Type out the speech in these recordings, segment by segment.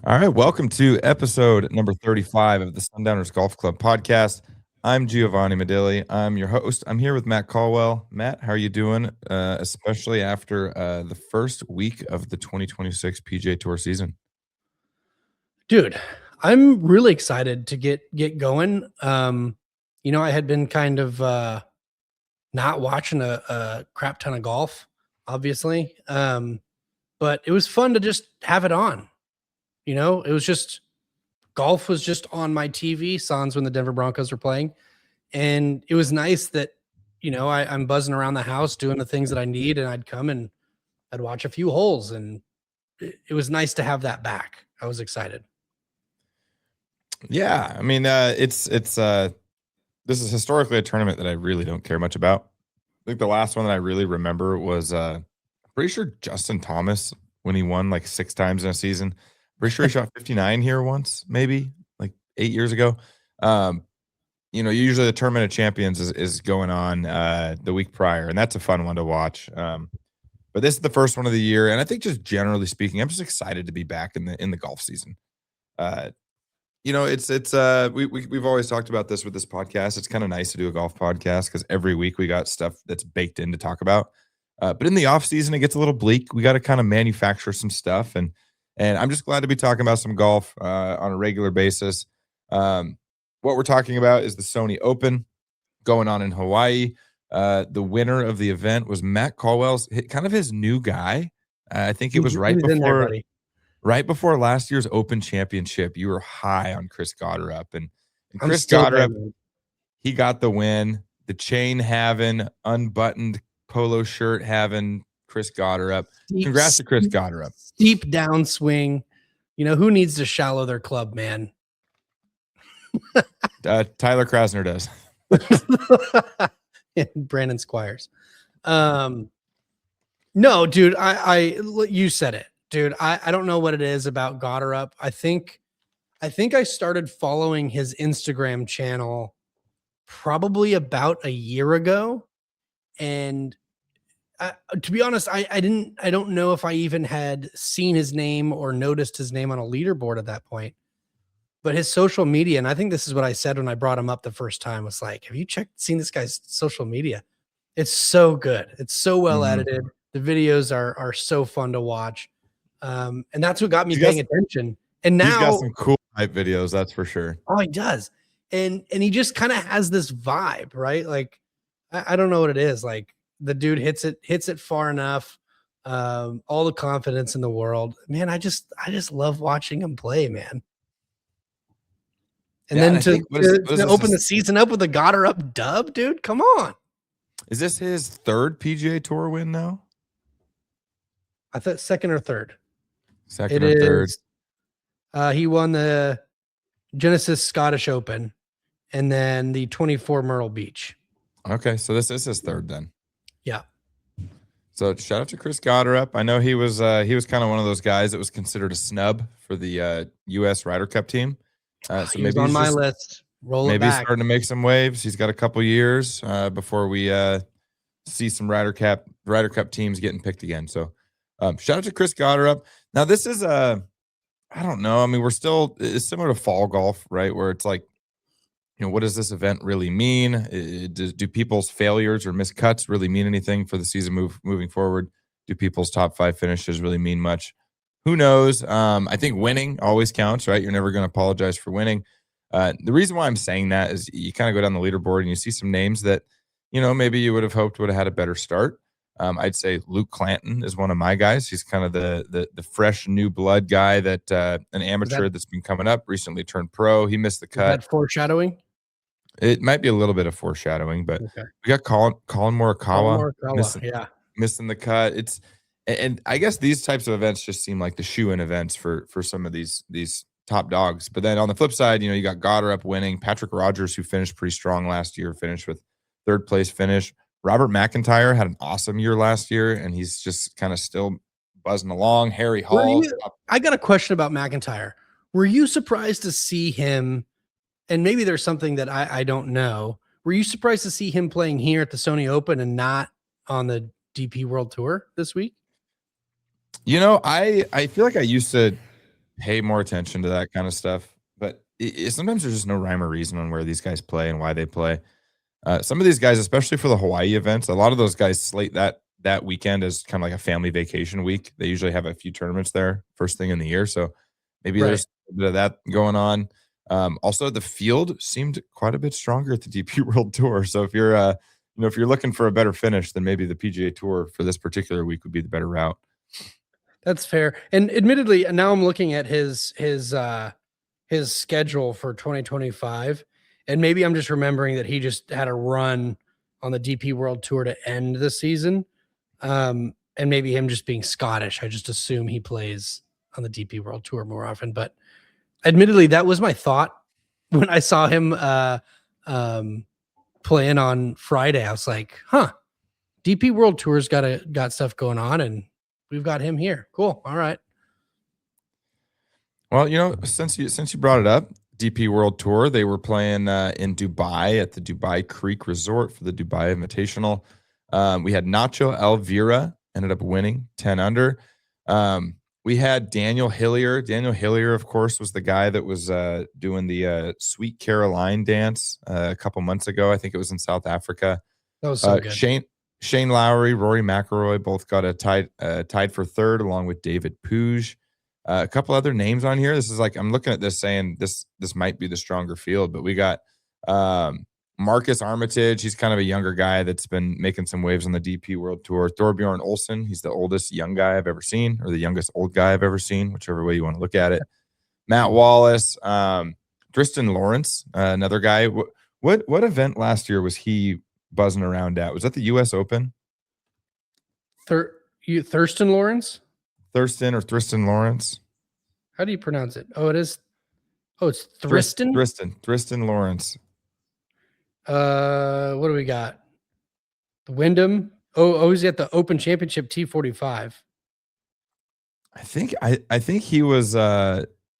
All right, welcome to episode number 35 of the Sundowners Golf Club podcast. I'm Giovanni Medilli. I'm your host. I'm here with Matt Caldwell. Matt, how are you doing? Especially after the first week of the 2026 PGA Tour season. Dude, I'm really excited to get going. I had been kind of not watching a crap ton of golf, obviously. But it was fun to just have it on. It was just golf was just on my TV, sans when the Denver Broncos were playing. And it was nice that, I'm buzzing around the house doing the things that I need, and I'd come and I'd watch a few holes, and it was nice to have that back. I was excited. Yeah, I mean, this is historically a tournament that I really don't care much about. I think the last one that I really remember was pretty sure Justin Thomas, when he won like 6 times in a season. Pretty sure he shot 59 here once, maybe like 8 years ago. Usually the Tournament of Champions is going on the week prior, and that's a fun one to watch. But this is the first one of the year, and I think just generally speaking, I'm just excited to be back in the golf season. We've always talked about this with this podcast. It's kind of nice to do a golf podcast because every week we got stuff that's baked in to talk about. But in the off season, it gets a little bleak. We got to kind of manufacture some stuff, and I'm just glad to be talking about some golf on a regular basis. What we're talking about is the Sony Open going on in Hawaii. The winner of the event was Matt Caldwell's kind of his new guy. I think it was right before last year's Open Championship. You were high on Chris Gotterup, and Chris Gotterup, he got the win. The chain having, unbuttoned polo shirt having Chris Gotterup. Congrats to Chris Gotterup. Steep downswing. Who needs to shallow their club, man? Tyler Krasner does. And Brandon Squires. No, dude, you said it, dude. I don't know what it is about Gotterup. I think I started following his Instagram channel probably about a year ago, and to be honest, I don't know if I even had seen his name or noticed his name on a leaderboard at that point. But his social media, and I think this is what I said when I brought him up the first time, was like, have you seen this guy's social media? It's so good. It's so well edited. The videos are so fun to watch. And that's what got me paying attention. And now he's got some cool hype videos, that's for sure. Oh, he does. And he just kind of has this vibe, right? Like, I don't know what it is. Like, the dude hits it far enough. All the confidence in the world, man. I just love watching him play, man. And then to open the season up with a Gotterup dub, dude. Come on. Is this his third PGA Tour win now? I thought second or third. Third. He won the Genesis Scottish Open and then the 24 Myrtle Beach. Okay, so this is his third then. Yeah. So shout out to Chris Gotterup. I know he was kind of one of those guys that was considered a snub for the U.S. Ryder Cup team. So maybe he's on my list. Maybe he's starting to make some waves. He's got a couple years before we see some Ryder Cup teams getting picked again. So shout out to Chris Gotterup. Now this is I don't know. I mean, it's similar to fall golf, right? Where it's like, what does this event really mean? Do people's failures or miscuts really mean anything for the season moving forward? Do people's top 5 finishes really mean much? Who knows? I think winning always counts, right? You're never going to apologize for winning. The reason why I'm saying that is you kind of go down the leaderboard and you see some names that, maybe you would have hoped would have had a better start. I'd say Luke Clanton is one of my guys. He's kind of the fresh new blood guy that an amateur that's been coming up, recently turned pro. He missed the cut. Is that foreshadowing? It might be a little bit of foreshadowing, but we got Colin Morikawa missing the cut. And I guess these types of events just seem like the shoe-in events for some of these top dogs. But then on the flip side, you got Gotterup winning. Patrick Rogers, who finished pretty strong last year, finished with third place finish. Robert McIntyre had an awesome year last year, and he's just kind of still buzzing along. Harry Hall. I got a question about McIntyre. Were you surprised to see him? And maybe there's something that I don't know. Were you surprised to see him playing here at the Sony Open and not on the DP World Tour this week? I feel like I used to pay more attention to that kind of stuff. But sometimes there's just no rhyme or reason on where these guys play and why they play. Some of these guys, especially for the Hawaii events, a lot of those guys slate that weekend as kind of like a family vacation week. They usually have a few tournaments there first thing in the year, so maybe Right. there's a bit of that going on. Also, the field seemed quite a bit stronger at the DP World Tour. So if you're if you're looking for a better finish, then maybe the PGA Tour for this particular week would be the better route. That's fair. And admittedly, now I'm looking at his schedule for 2025, and maybe I'm just remembering that he just had a run on the DP World Tour to end the season. And maybe him just being Scottish, I just assume he plays on the DP World Tour more often. But admittedly, that was my thought when I saw him playing on Friday. I was like, huh, DP World Tour's got stuff going on, and we've got him here. Cool. All right. Well, since you brought it up, DP World Tour, they were playing in Dubai at the Dubai Creek Resort for the Dubai Invitational. We had Nacho Elvira ended up winning 10 under. We had Daniel Hillier. Daniel Hillier, of course, was the guy that was doing the Sweet Caroline dance a couple months ago. I think it was in South Africa. That was so good. Shane Lowry, Rory McIlroy both got a tied for third, along with David Puig. A couple other names on here. This is like, I'm looking at this saying this might be the stronger field, but we got Marcus Armitage. He's kind of a younger guy that's been making some waves on the DP World Tour. Thorbjorn Olsen. He's the oldest young guy I've ever seen, or the youngest old guy I've ever seen, whichever way you want to look at it. Matt Wallace, Tristan Lawrence, another guy. What event last year was he buzzing around at? Was that the U.S. Open? Thurston Lawrence? Thurston or Tristan Lawrence? How do you pronounce it? Oh, it is. Oh, it's Tristan? Tristan Lawrence. What do we got? The Wyndham. Oh, he's at the Open Championship T45. I think he was he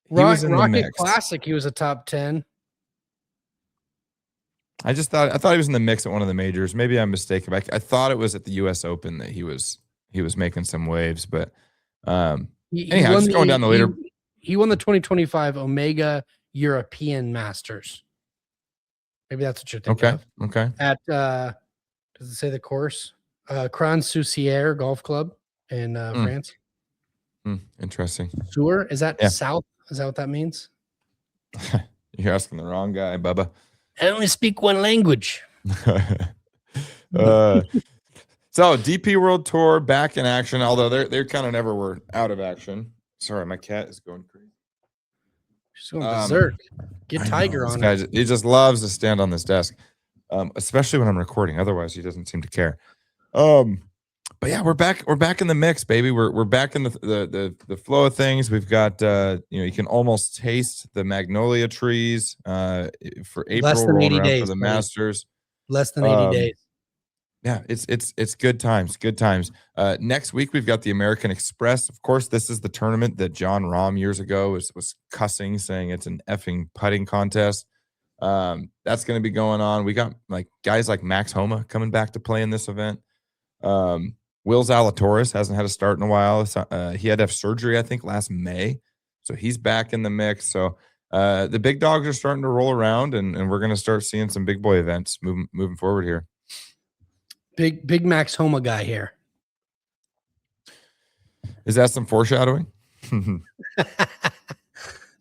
was in Rocket the mix. Classic, he was a top 10. I thought he was in the mix at one of the majors. Maybe I'm mistaken. But I thought it was at the U.S. Open that he was making some waves, but anyhow, just going down the leader. He won the 2025 Omega European Masters. Maybe that's what you're thinking of. Okay. At does it say the course? Cran-Soucier Golf Club in France. Interesting. Sure. Is that south? Is that what that means? You're asking the wrong guy, Bubba. I only speak one language. So DP World Tour back in action, although they kind of never were out of action. Sorry, my cat is going crazy. She's going berserk. Get Tiger on it. He just loves to stand on this desk, especially when I'm recording. Otherwise, he doesn't seem to care. But yeah, we're back in the mix, baby. We're back in the flow of things. We've got you can almost taste the magnolia trees for April. Less than 80 days for the Masters. Less than 80 days. Yeah, it's good times. Good times. Next week we've got the American Express. Of course, this is the tournament that John Rahm years ago was cussing, saying it's an effing putting contest. That's going to be going on. We got guys like Max Homa coming back to play in this event. Will Zalatoris hasn't had a start in a while. He had to have surgery, I think, last May, so he's back in the mix. So the big dogs are starting to roll around, and we're going to start seeing some big boy events moving forward here. Big Max Homa guy here. Is that some foreshadowing?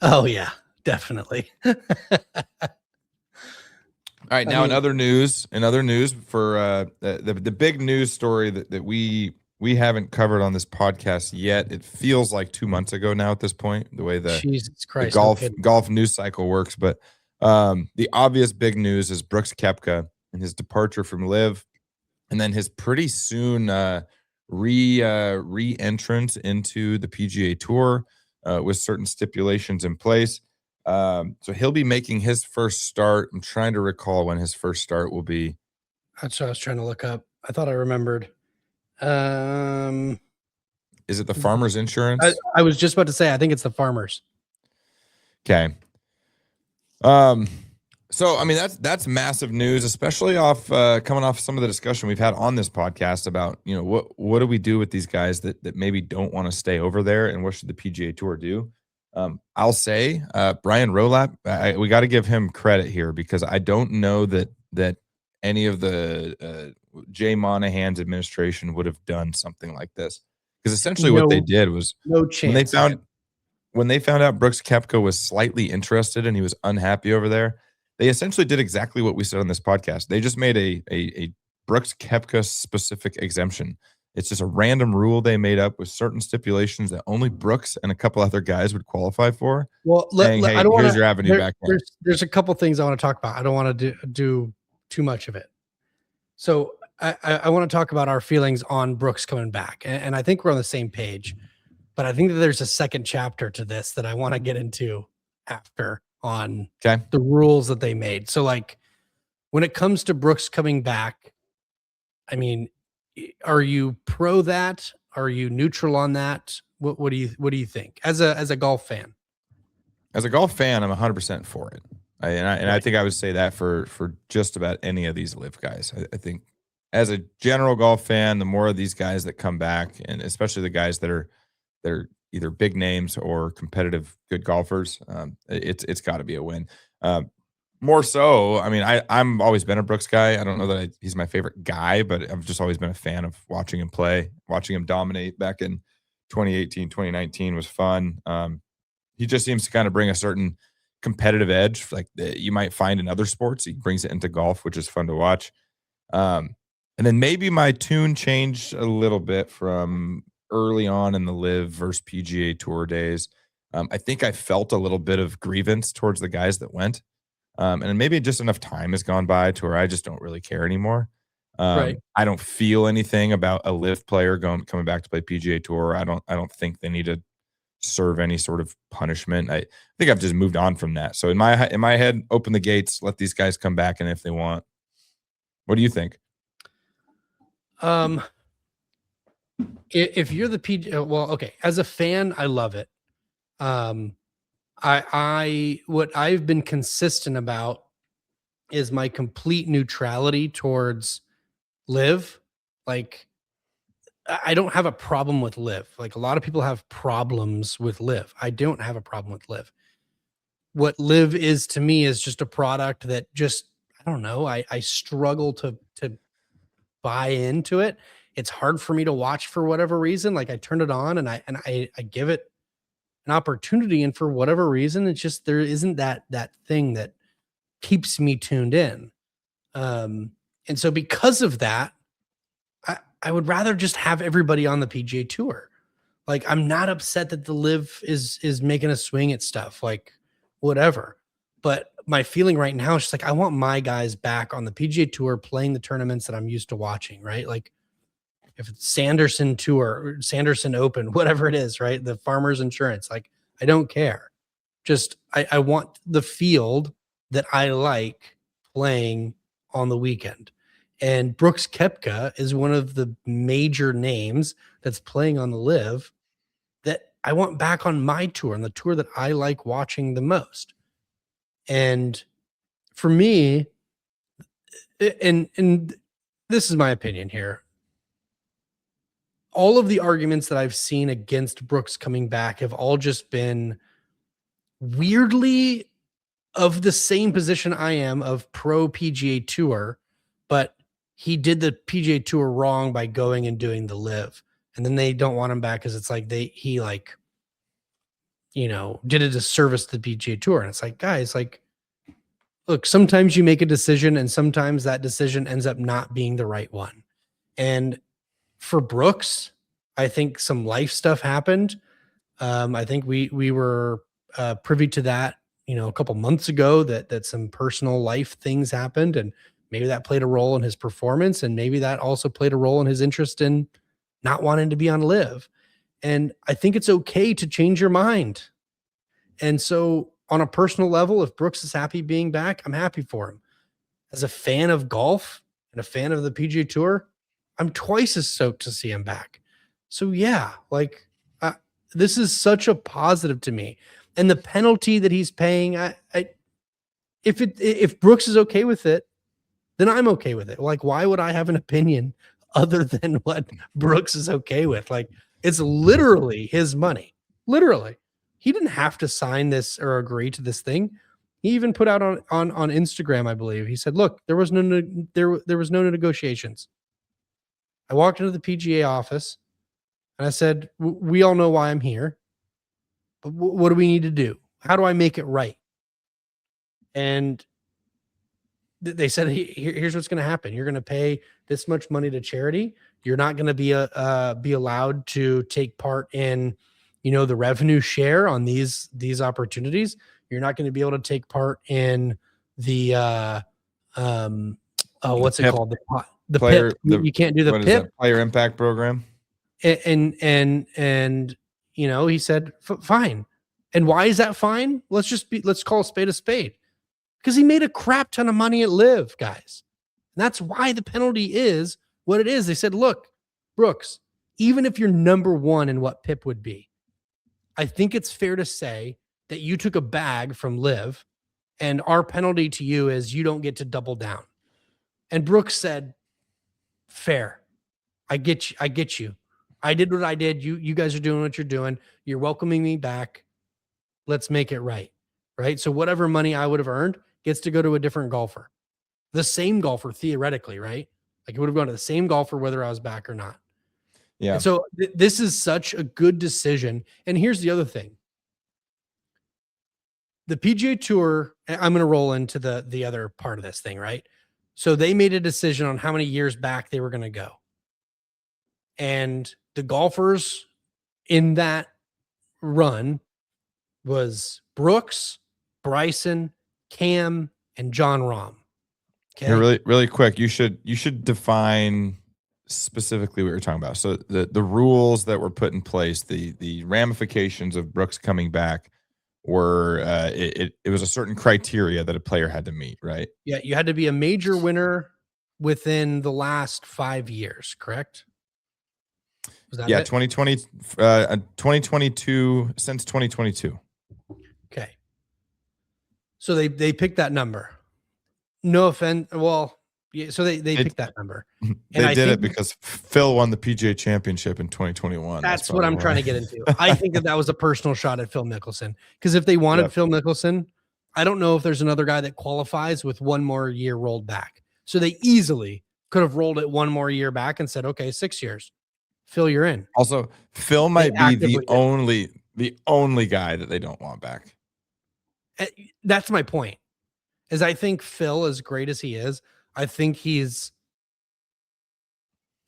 Oh yeah, definitely. All right, now in other news for the big news story that we haven't covered on this podcast yet. It feels like 2 months ago now at this point, the way the golf news cycle works. But the obvious big news is Brooks Koepka and his departure from LIV. And then his pretty soon re-entrance into the PGA Tour with certain stipulations in place. So he'll be making his first start. I'm trying to recall when his first start will be. That's what I was trying to look up. I thought I remembered. Is it the Farmers Insurance? I was just about to say, I think it's the Farmers. Okay. So, I mean, that's massive news, especially coming off some of the discussion we've had on this podcast about, what do we do with these guys that maybe don't want to stay over there, and what should the PGA Tour do? I'll say Brian Rolap. We got to give him credit here because I don't know that any of the Jay Monahan's administration would have done something like this. Because essentially what they did was No when they chance. found out Brooks Koepka was slightly interested and he was unhappy over there, they essentially did exactly what we said on this podcast. They just made a Brooks Koepka specific exemption. It's just a random rule they made up with certain stipulations that only Brooks and a couple other guys would qualify for. Well, Saying, hey, I don't here's want your avenue back in. There's a couple things I want to talk about. I don't want to do too much of it. So I want to talk about our feelings on Brooks coming back, and I think we're on the same page. But I think that there's a second chapter to this that I want to get into after on the rules that they made. So, like, when it comes to Brooks coming back, I mean, are you pro that? Are you neutral on that? What do you think as a golf fan? As a golf fan, I'm 100% for it. I think I would say that for just about any of these live guys. I think as a general golf fan, the more of these guys that come back, and especially the guys that are they're either big names or competitive good golfers, it's got to be a win. More so, I mean, I'm always been a Brooks guy. I don't know that he's my favorite guy, but I've just always been a fan of watching him play, watching him dominate back in 2018, 2019 was fun. He just seems to kind of bring a certain competitive edge like that you might find in other sports. He brings it into golf, which is fun to watch. And then maybe my tune changed a little bit from early on in the live versus PGA Tour days. I think I felt a little bit of grievance towards the guys that went. And maybe just enough time has gone by to where I just don't really care anymore. Right. I don't feel anything about a live player coming back to play PGA Tour. I don't think they need to serve any sort of punishment. I think I've just moved on from that. So in my head, open the gates, let these guys come back, and if they want, what do you think? If you're the PGA, well, okay. As a fan, I love it. I what I've been consistent about is my complete neutrality towards live. Like, I don't have a problem with live. Like, a lot of people have problems with live. I don't have a problem with live. What live is to me is just a product that just, I don't know. I struggle to buy into it. It's hard for me to watch for whatever reason. Like, I turn it on and I give it an opportunity, and for whatever reason, it's just there isn't that thing that keeps me tuned in. And so because of that, I would rather just have everybody on the PGA Tour. Like, I'm not upset that the live is making a swing at stuff, like whatever. But my feeling right now is just like, I want my guys back on the PGA Tour playing the tournaments that I'm used to watching, right? Like, if it's Sanderson Tour, Sanderson Open, whatever it is, right? The Farmers Insurance, like, I don't care. Just, I want the field that I like playing on the weekend. And Brooks Koepka is one of the major names that's playing on the live that I want back on my tour, on the tour that I like watching the most. And for me, and this is my opinion here, all of the arguments that I've seen against Brooks coming back have all just been weirdly of the same position I am of pro PGA Tour, but he did the PGA Tour wrong by going and doing the live. And then they don't want him back because it's like he like, you know, did a disservice to the PGA Tour. And it's like, guys, like, look, sometimes you make a decision and sometimes that decision ends up not being the right one. And for Brooks, I think some life stuff happened. I think we were privy to that, you know, a couple months ago that some personal life things happened, and maybe that played a role in his performance, and maybe that also played a role in his interest in not wanting to be on live. And I think it's okay to change your mind. And so on a personal level, if Brooks is happy being back, I'm happy for him. As a fan of golf and a fan of the PGA Tour, I'm twice as stoked to see him back. So yeah, like, this is such a positive to me. And the penalty that he's paying, if Brooks is okay with it, then I'm okay with it. Like, why would I have an opinion other than what Brooks is okay with? Like, it's literally his money. Literally. he didn't have to sign this or agree to this thing. He even put out on Instagram, I believe. He said, "Look, there was no negotiations. I walked into the PGA office and I said, we all know why I'm here, but what do we need to do? How do I make it right?" And they said, here's what's going to happen. You're going to pay this much money to charity. You're not going to be allowed to take part in, the revenue share on these opportunities. You're not going to be able to take part in the what's it called? The player, PIP. You can't do the PIP. Player Impact Program. And he said, fine. And why is that fine? Let's call a spade, because he made a crap ton of money at Live, guys. And that's why the penalty is what it is. They said, look, Brooks, even if you're number one in what PIP would be, I think it's fair to say that you took a bag from Live, and our penalty to you is you don't get to double down. And Brooks said, fair. I get you. I did what I did. You guys are doing what you're doing. You're welcoming me back. Let's make it right. Right. So whatever money I would have earned gets to go to a different golfer, the same golfer, theoretically, right? Like it would have gone to the same golfer, whether I was back or not. Yeah. And so this is such a good decision. And here's the other thing. The PGA Tour, I'm going to roll into the other part of this thing, right? So they made a decision on how many years back they were going to go. And the golfers in that run was Brooks, Bryson, Cam, and John Rahm. Okay. Here, really, really quick. You should define specifically what you're talking about. So the rules that were put in place, the ramifications of Brooks coming back were it was a certain criteria that a player had to meet, right? Yeah, you had to be a major winner within the last 5 years, correct? Was that it? 2022, since 2022. Okay. So they picked that number. No offense. Well, yeah, so they picked that number. And they did it because Phil won the PGA Championship in 2021. That's what I'm trying to get into. I think that was a personal shot at Phil Mickelson, because if they wanted Phil Mickelson, I don't know if there's another guy that qualifies with one more year rolled back. So they easily could have rolled it one more year back and said, okay, 6 years. Phil, you're in. Also, Phil might be the only guy that they don't want back. That's my point. Is I think Phil, as great as he is, I think his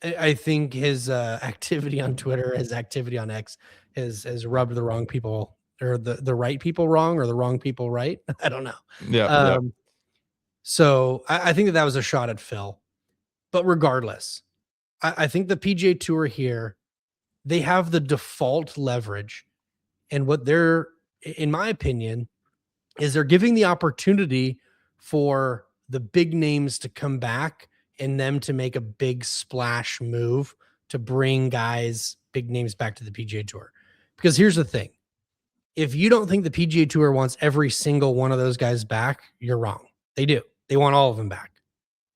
activity on Twitter, his activity on X has rubbed the wrong people, or the right people wrong, or the wrong people right. I don't know. Yeah. So I think that was a shot at Phil. But regardless, I think the PGA Tour here, they have the default leverage. And what they're, in my opinion, is they're giving the opportunity for the big names to come back and them to make a big splash move to bring big names back to the PGA Tour. Because here's the thing. If you don't think the PGA Tour wants every single one of those guys back, you're wrong. They do. They want all of them back.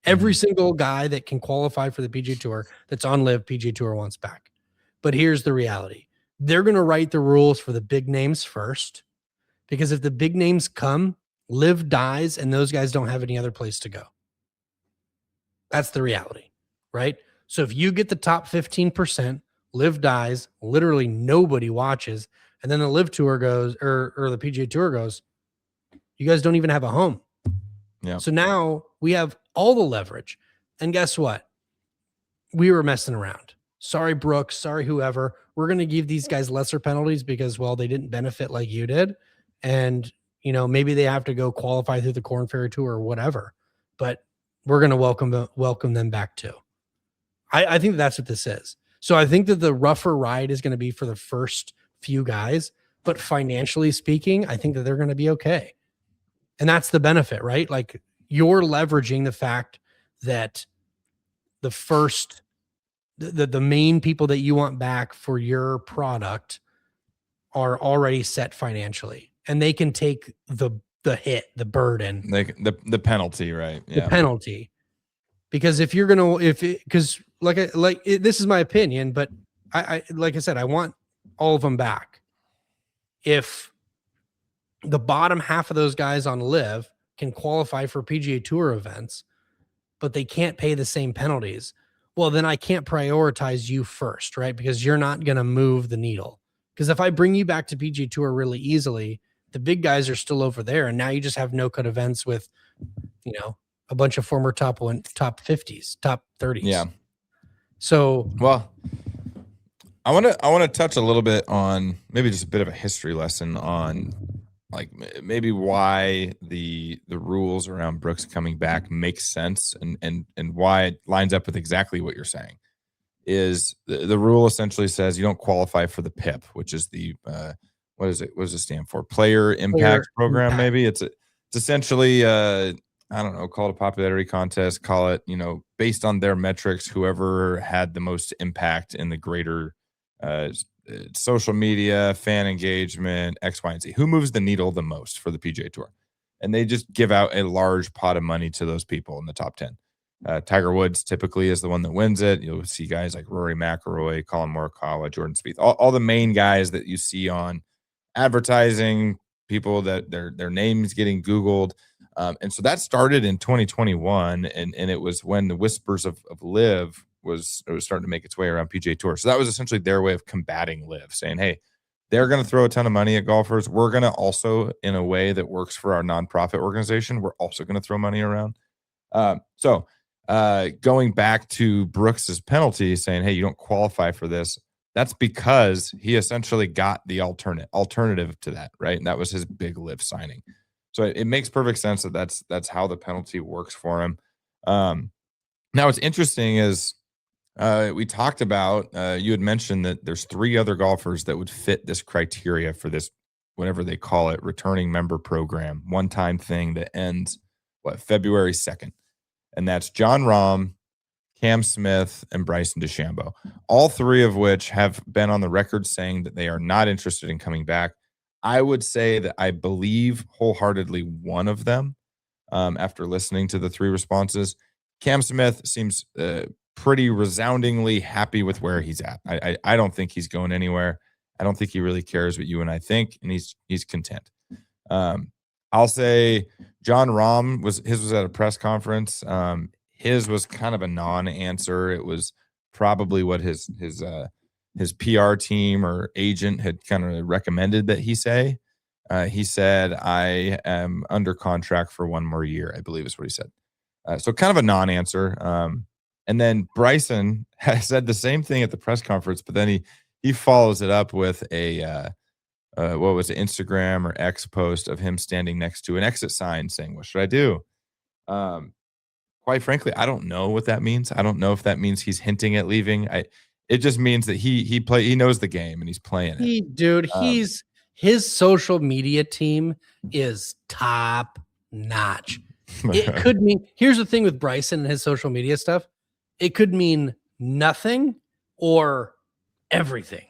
Every single guy that can qualify for the PGA Tour that's on Live, PGA Tour wants back. But here's the reality. They're going to write the rules for the big names first, because if the big names come, Live dies and those guys don't have any other place to go. That's the reality, right? So if you get the top 15%, Live dies, literally nobody watches, and then the Live Tour goes, or the PGA Tour goes, you guys don't even have a home. Yeah. So now we have all the leverage. And guess what? We were messing around. Sorry, Brooks. Sorry, whoever. We're going to give these guys lesser penalties because, well, they didn't benefit like you did. And, maybe they have to go qualify through the Korn Ferry Tour or whatever. But we're going to welcome them back too. I think that's what this is. So I think that the rougher ride is going to be for the first few guys. But financially speaking, I think that they're going to be okay. And that's the benefit, right? Like, you're leveraging the fact that the main people that you want back for your product are already set financially, and they can take the hit, the burden, the penalty, right? Yeah. The penalty. Because if you're going to, because this is my opinion, but I like I said, I want all of them back. If the bottom half of those guys on Live can qualify for PGA Tour events, but they can't pay the same penalties. Well, then I can't prioritize you first, right? Because you're not going to move the needle. Because if I bring you back to PGA Tour really easily, the big guys are still over there, and now you just have no cut events with, a bunch of former top 50s, top 30s. Yeah. So, well, I want to touch a little bit on maybe just a bit of a history lesson on like maybe why the rules around Brooks coming back makes sense and why it lines up with exactly what you're saying. Is the rule essentially says you don't qualify for the PIP, which is the what is it? What does it stand for? Player Impact Program. Impact. Maybe it's essentially I don't know, call it a popularity contest, call it, based on their metrics, whoever had the most impact in the greater social media, fan engagement, X, Y, and Z. Who moves the needle the most for the PGA Tour? And they just give out a large pot of money to those people in the top 10. Tiger Woods typically is the one that wins it. You'll see guys like Rory McIlroy, Colin Morikawa, Jordan Spieth, all the main guys that you see on advertising, people that their names getting Googled. And so that started in 2021, and it was when the whispers of Live was starting to make its way around PGA Tour. So that was essentially their way of combating Live, saying, hey, they're going to throw a ton of money at golfers. We're going to also, in a way that works for our nonprofit organization, we're also going to throw money around. So going back to Brooks's penalty, saying, hey, you don't qualify for this. That's because he essentially got the alternative to that, right? And that was his big Live signing. So it makes perfect sense that that's how the penalty works for him. Now, what's interesting is we talked about, you had mentioned that there's 3 other golfers that would fit this criteria for this, whatever they call it, returning member program, one-time thing that ends, February 2nd. And that's Jon Rahm, Cam Smith, and Bryson DeChambeau, all 3 of which have been on the record saying that they are not interested in coming back. I would say that I believe wholeheartedly one of them, after listening to the 3 responses. Cam Smith seems pretty resoundingly happy with where he's at. I don't think he's going anywhere. I don't think he really cares what you and I think, and he's content. I'll say Jon Rahm was at a press conference. His was kind of a non-answer. It was probably what his PR team or agent had kind of recommended that he say. He said, I am under contract for 1 more year, I believe is what he said. So kind of a non-answer. And then Bryson has said the same thing at the press conference, but then he follows it up with a what was it, Instagram or X post of him standing next to an exit sign saying, what should I do? Quite frankly, I don't know what that means. I don't know if that means he's hinting at leaving. It just means that he knows the game and he's playing it. His social media team is top notch. It could mean, here's the thing with Bryson and his social media stuff. It could mean nothing or everything.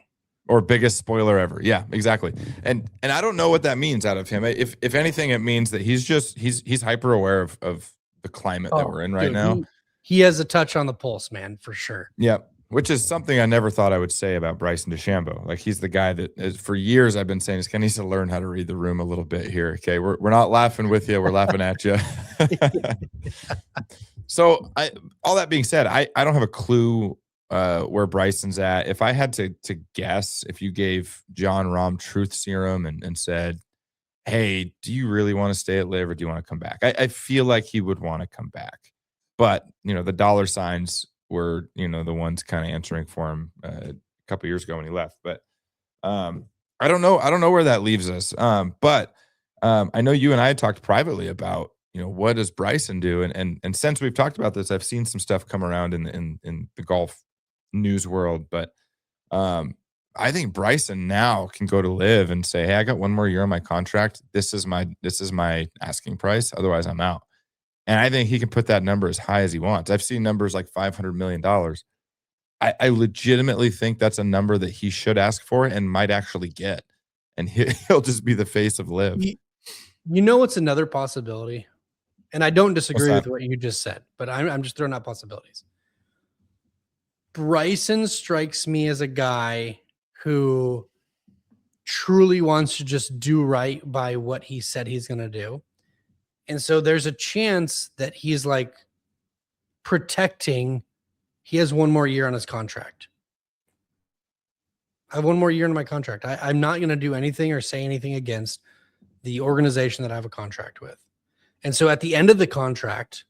Or biggest spoiler ever. Yeah, exactly. And I don't know what that means out of him. If anything, it means that he's hyper aware of the climate that we're in right now. He has a touch on the pulse, man, for sure. Yeah, which is something I never thought I would say about Bryson DeChambeau. Like, he's the guy that for years I've been saying he needs to learn how to read the room a little bit here. Okay, we're not laughing with you, we're laughing at you. So all that being said, I don't have a clue where Bryson's at. If I had to guess, if you gave Jon Rahm truth serum and said, hey, do you really want to stay at Live or do you want to come back? I feel like he would want to come back. But, the dollar signs were, the ones kind of answering for him a couple years ago when he left. But I don't know. I don't know where that leaves us. But I know you and I had talked privately about, what does Bryson do? And since we've talked about this, I've seen some stuff come around in the golf news world. But I think Bryson now can go to Live and say, hey, I got 1 more year on my contract. This is my asking price. Otherwise, I'm out. And I think he can put that number as high as he wants. I've seen numbers like $500 million. I legitimately think that's a number that he should ask for and might actually get. And he'll just be the face of Live. What's another possibility? And I don't disagree with what you just said, but I'm just throwing out possibilities. Bryson strikes me as a guy who truly wants to just do right by what he said he's going to do. And so there's a chance that he's like protecting. He has one more year on his contract. I have one more year in my contract. I'm not going to do anything or say anything against the organization that I have a contract with. And so at the end of the contract,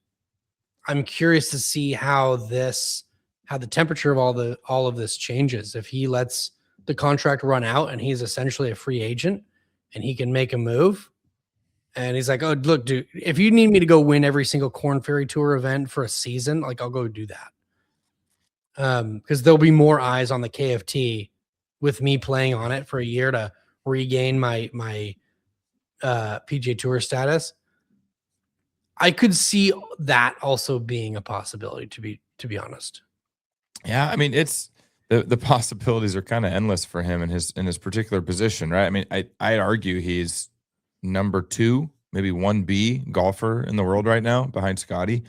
I'm curious to see how the temperature of all of this changes. If he lets the contract run out and he's essentially a free agent and he can make a move, and he's like, "Oh, look, dude, if you need me to go win every single Corn Ferry Tour event for a season, like I'll go do that." Because there'll be more eyes on the KFT with me playing on it for a year to regain my PGA Tour status. I could see that also being a possibility, to be honest. Yeah, I mean, it's the possibilities are kind of endless for him in his particular position, right? I mean, I'd argue he's number 2, maybe 1B golfer in the world right now behind Scotty.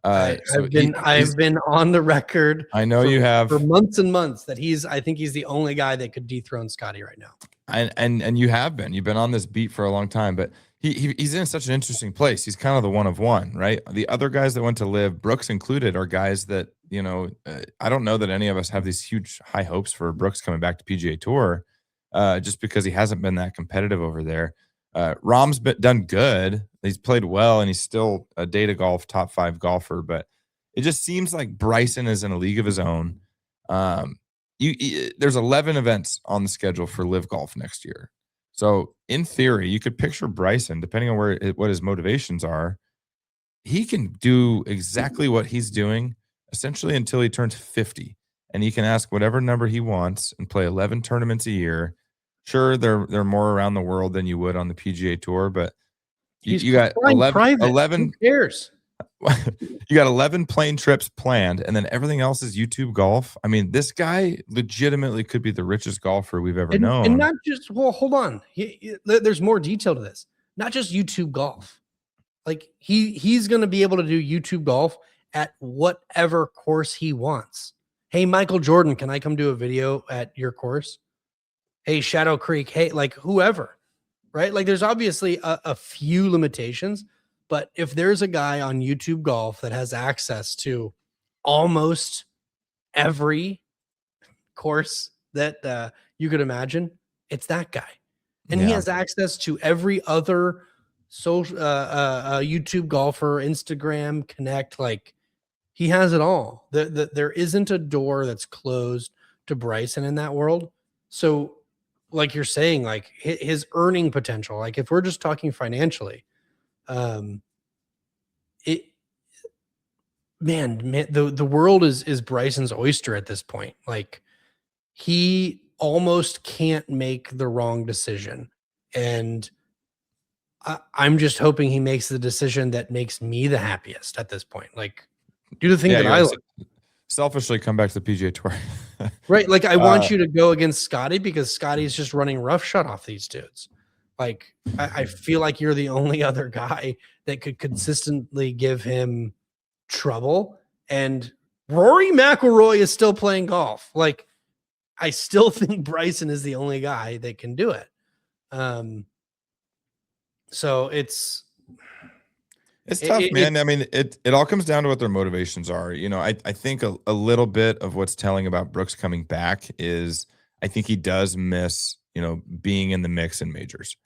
I've been on the record. I know you have for months and months that I think he's the only guy that could dethrone Scotty right now. And you've been on this beat for a long time, but he's in such an interesting place. He's kind of the one of one, right? The other guys that went to live, Brooks included, are guys that, I don't know that any of us have these huge high hopes for Brooks coming back to PGA Tour, just because he hasn't been that competitive over there. Rahm's done good. He's played well, and he's still a data golf top 5 golfer, but it just seems like Bryson is in a league of his own. There's 11 events on the schedule for live golf next year. So in theory, you could picture Bryson, depending on what his motivations are, he can do exactly what he's doing essentially until he turns 50, and he can ask whatever number he wants and play 11 tournaments a year. Sure, they're more around the world than you would on the PGA Tour, but you got 11. Who cares? You got 11 plane trips planned, and then everything else is YouTube golf. I mean, this guy legitimately could be the richest golfer we've ever known. And not just, well, hold on. There's more detail to this. Not just YouTube golf. Like he's going to be able to do YouTube golf at whatever course he wants. Hey, Michael Jordan, can I come do a video at your course? Hey, Shadow Creek. Hey, like whoever, right? Like there's obviously a few limitations, but if there's a guy on YouTube golf that has access to almost every course that you could imagine, it's that guy. And he has access to every other social YouTube golfer, Instagram, Connect. Like he has it all. There isn't a door that's closed to Bryson in that world. So like you're saying, like his earning potential, like if we're just talking financially, the world is Bryson's oyster at this point. Like he almost can't make the wrong decision. And I'm just hoping he makes the decision that makes me the happiest at this point. Like do the thing that I like. Selfishly come back to the PGA Tour. Right. Like I want you to go against Scotty because Scotty's just running roughshod off these dudes. Like I feel like you're the only other guy that could consistently give him trouble. And Rory McIlroy is still playing golf. Like I still think Bryson is the only guy that can do it. So it's tough, man. I mean, it all comes down to what their motivations are. I think a little bit of what's telling about Brooks coming back is I think he does miss, being in the mix in majors.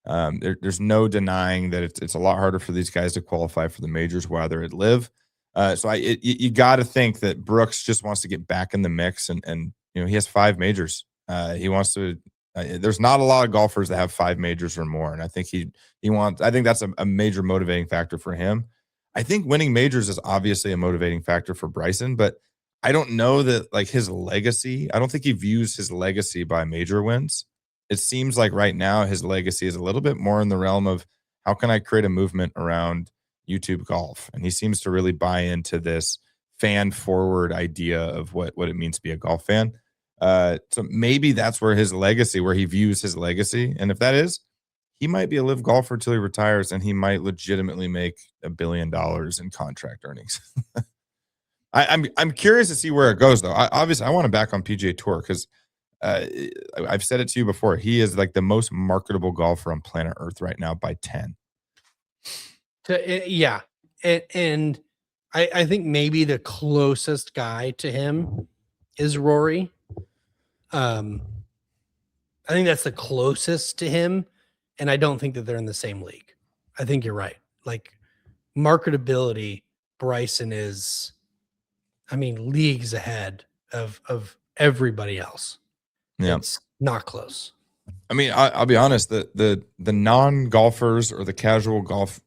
There's no denying that it's a lot harder for these guys to qualify for the majors while they're at live. So you got to think that Brooks just wants to get back in the mix, and he has 5 majors. He wants to. There's not a lot of golfers that have 5 majors or more, and I think I think that's a major motivating factor for him. I think winning majors is obviously a motivating factor for Bryson, but I don't know that like his legacy. I don't think he views his legacy by major wins. It seems like right now his legacy is a little bit more in the realm of how can I create a movement around YouTube golf, and he seems to really buy into this fan forward idea of what it means to be a golf fan. So maybe that's where he views his legacy. And if that is, he might be a live golfer till he retires, and he might legitimately make $1 billion in contract earnings. I'm curious to see where it goes, though. Obviously, I want him back on PGA Tour because I've said it to you before. He is like the most marketable golfer on planet Earth right now by 10. Yeah. And I think maybe the closest guy to him is Rory. I think that's the closest to him. And I don't think that they're in the same league. I think you're right. Like marketability, Bryson is, I mean, leagues ahead of everybody else. Yeah. It's not close. I mean, I'll be honest, the non-golfers or the casual golf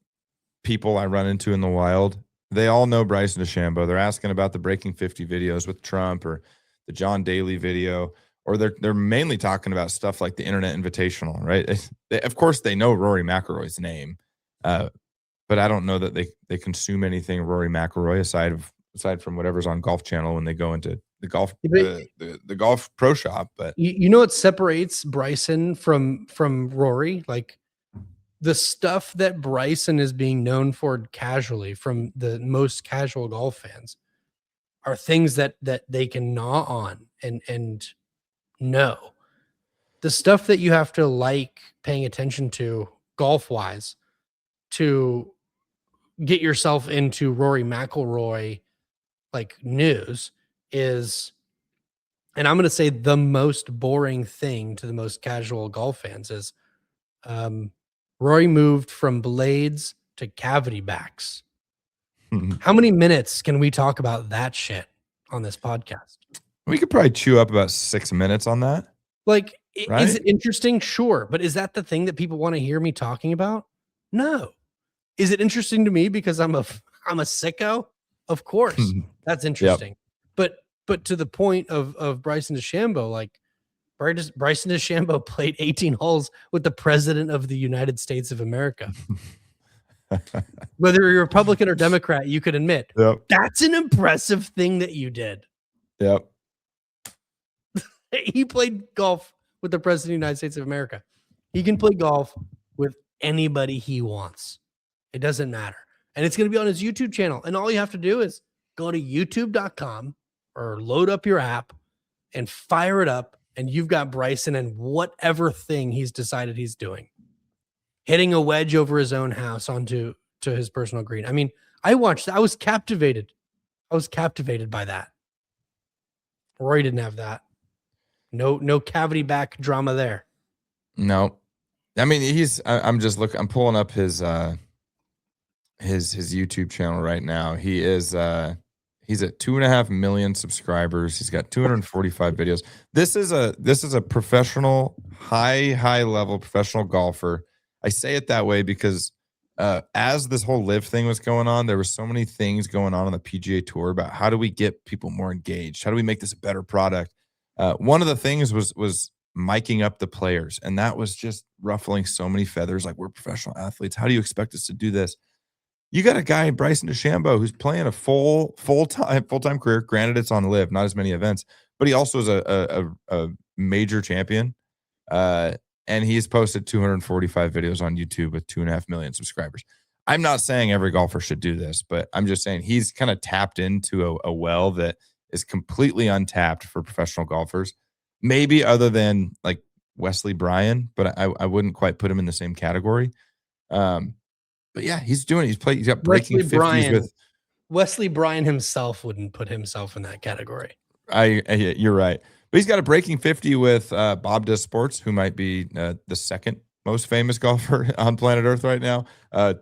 people I run into in the wild, they all know Bryson DeChambeau. They're asking about the Breaking 50 videos with Trump or the John Daly video, or they're mainly talking about stuff like the Internet Invitational, right? Of course, they know Rory McIlroy's name, but I don't know that they consume anything Rory McIlroy aside from whatever's on Golf Channel when they go into the golf the golf pro shop. But you know what separates Bryson from Rory? Like the stuff that Bryson is being known for casually from the most casual golf fans are things that they can gnaw on and know. The stuff that you have to like paying attention to golf wise to get yourself into Rory McIlroy like news is, and I'm going to say the most boring thing to the most casual golf fans is Rory moved from blades to cavity backs. How many minutes can we talk about that shit on this podcast? We could probably chew up about 6 minutes on that. Like, right? Is it interesting? Sure. But is that the thing that people want to hear me talking about? No. Is it interesting to me because I'm a sicko? Of course. That's interesting. Yep. But to the point of Bryson DeChambeau, like Bryson DeChambeau played 18 holes with the president of the United States of America. Whether you're Republican or Democrat, you could admit that's an impressive thing that you did. Yep. He played golf with the president of the United States of America. He can play golf with anybody he wants. It doesn't matter. And it's going to be on his YouTube channel. And all you have to do is go to youtube.com or load up your app and fire it up. And you've got Bryson and whatever thing he's decided he's doing. Hitting a wedge over his own house onto his personal green. I mean, I watched, I was captivated. I was captivated by that. Rory didn't have that. No cavity back drama there. No. I mean, I'm just looking, I'm pulling up his YouTube channel right now. He is he's at 2.5 million subscribers. He's got 245 videos. This is a professional, high level professional golfer. I say it that way because as this whole live thing was going on, there were so many things going on the PGA Tour about how do we get people more engaged? How do we make this a better product? One of the things was miking up the players, and that was just ruffling so many feathers. Like, we're professional athletes. How do you expect us to do this? You got a guy, Bryson DeChambeau, who's playing a full-time career. Granted, it's on live, not as many events, but he also is a major champion. And he's posted 245 videos on YouTube with 2.5 million subscribers. I'm not saying every golfer should do this, but I'm just saying he's kind of tapped into a well that is completely untapped for professional golfers. Maybe other than like Wesley Bryan, but I wouldn't quite put him in the same category. But yeah, he's doing it. He's got breaking 50s with Wesley Bryan himself wouldn't put himself in that category. You're right. But he's got a breaking 50 with Bob Does Sports, who might be the second most famous golfer on planet Earth right now.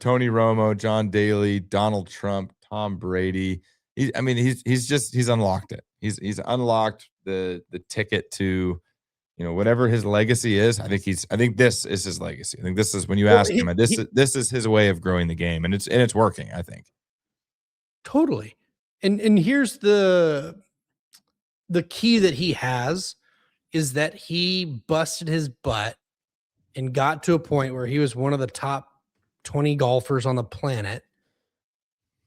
Tony Romo, John Daly, Donald Trump, Tom Brady. He's unlocked it. He's unlocked the ticket to, whatever his legacy is. I think this is his legacy. I think this is, when you ask him, this is his way of growing the game, and it's working, I think. Totally. And here's the key that he has is that he busted his butt and got to a point where he was one of the top 20 golfers on the planet,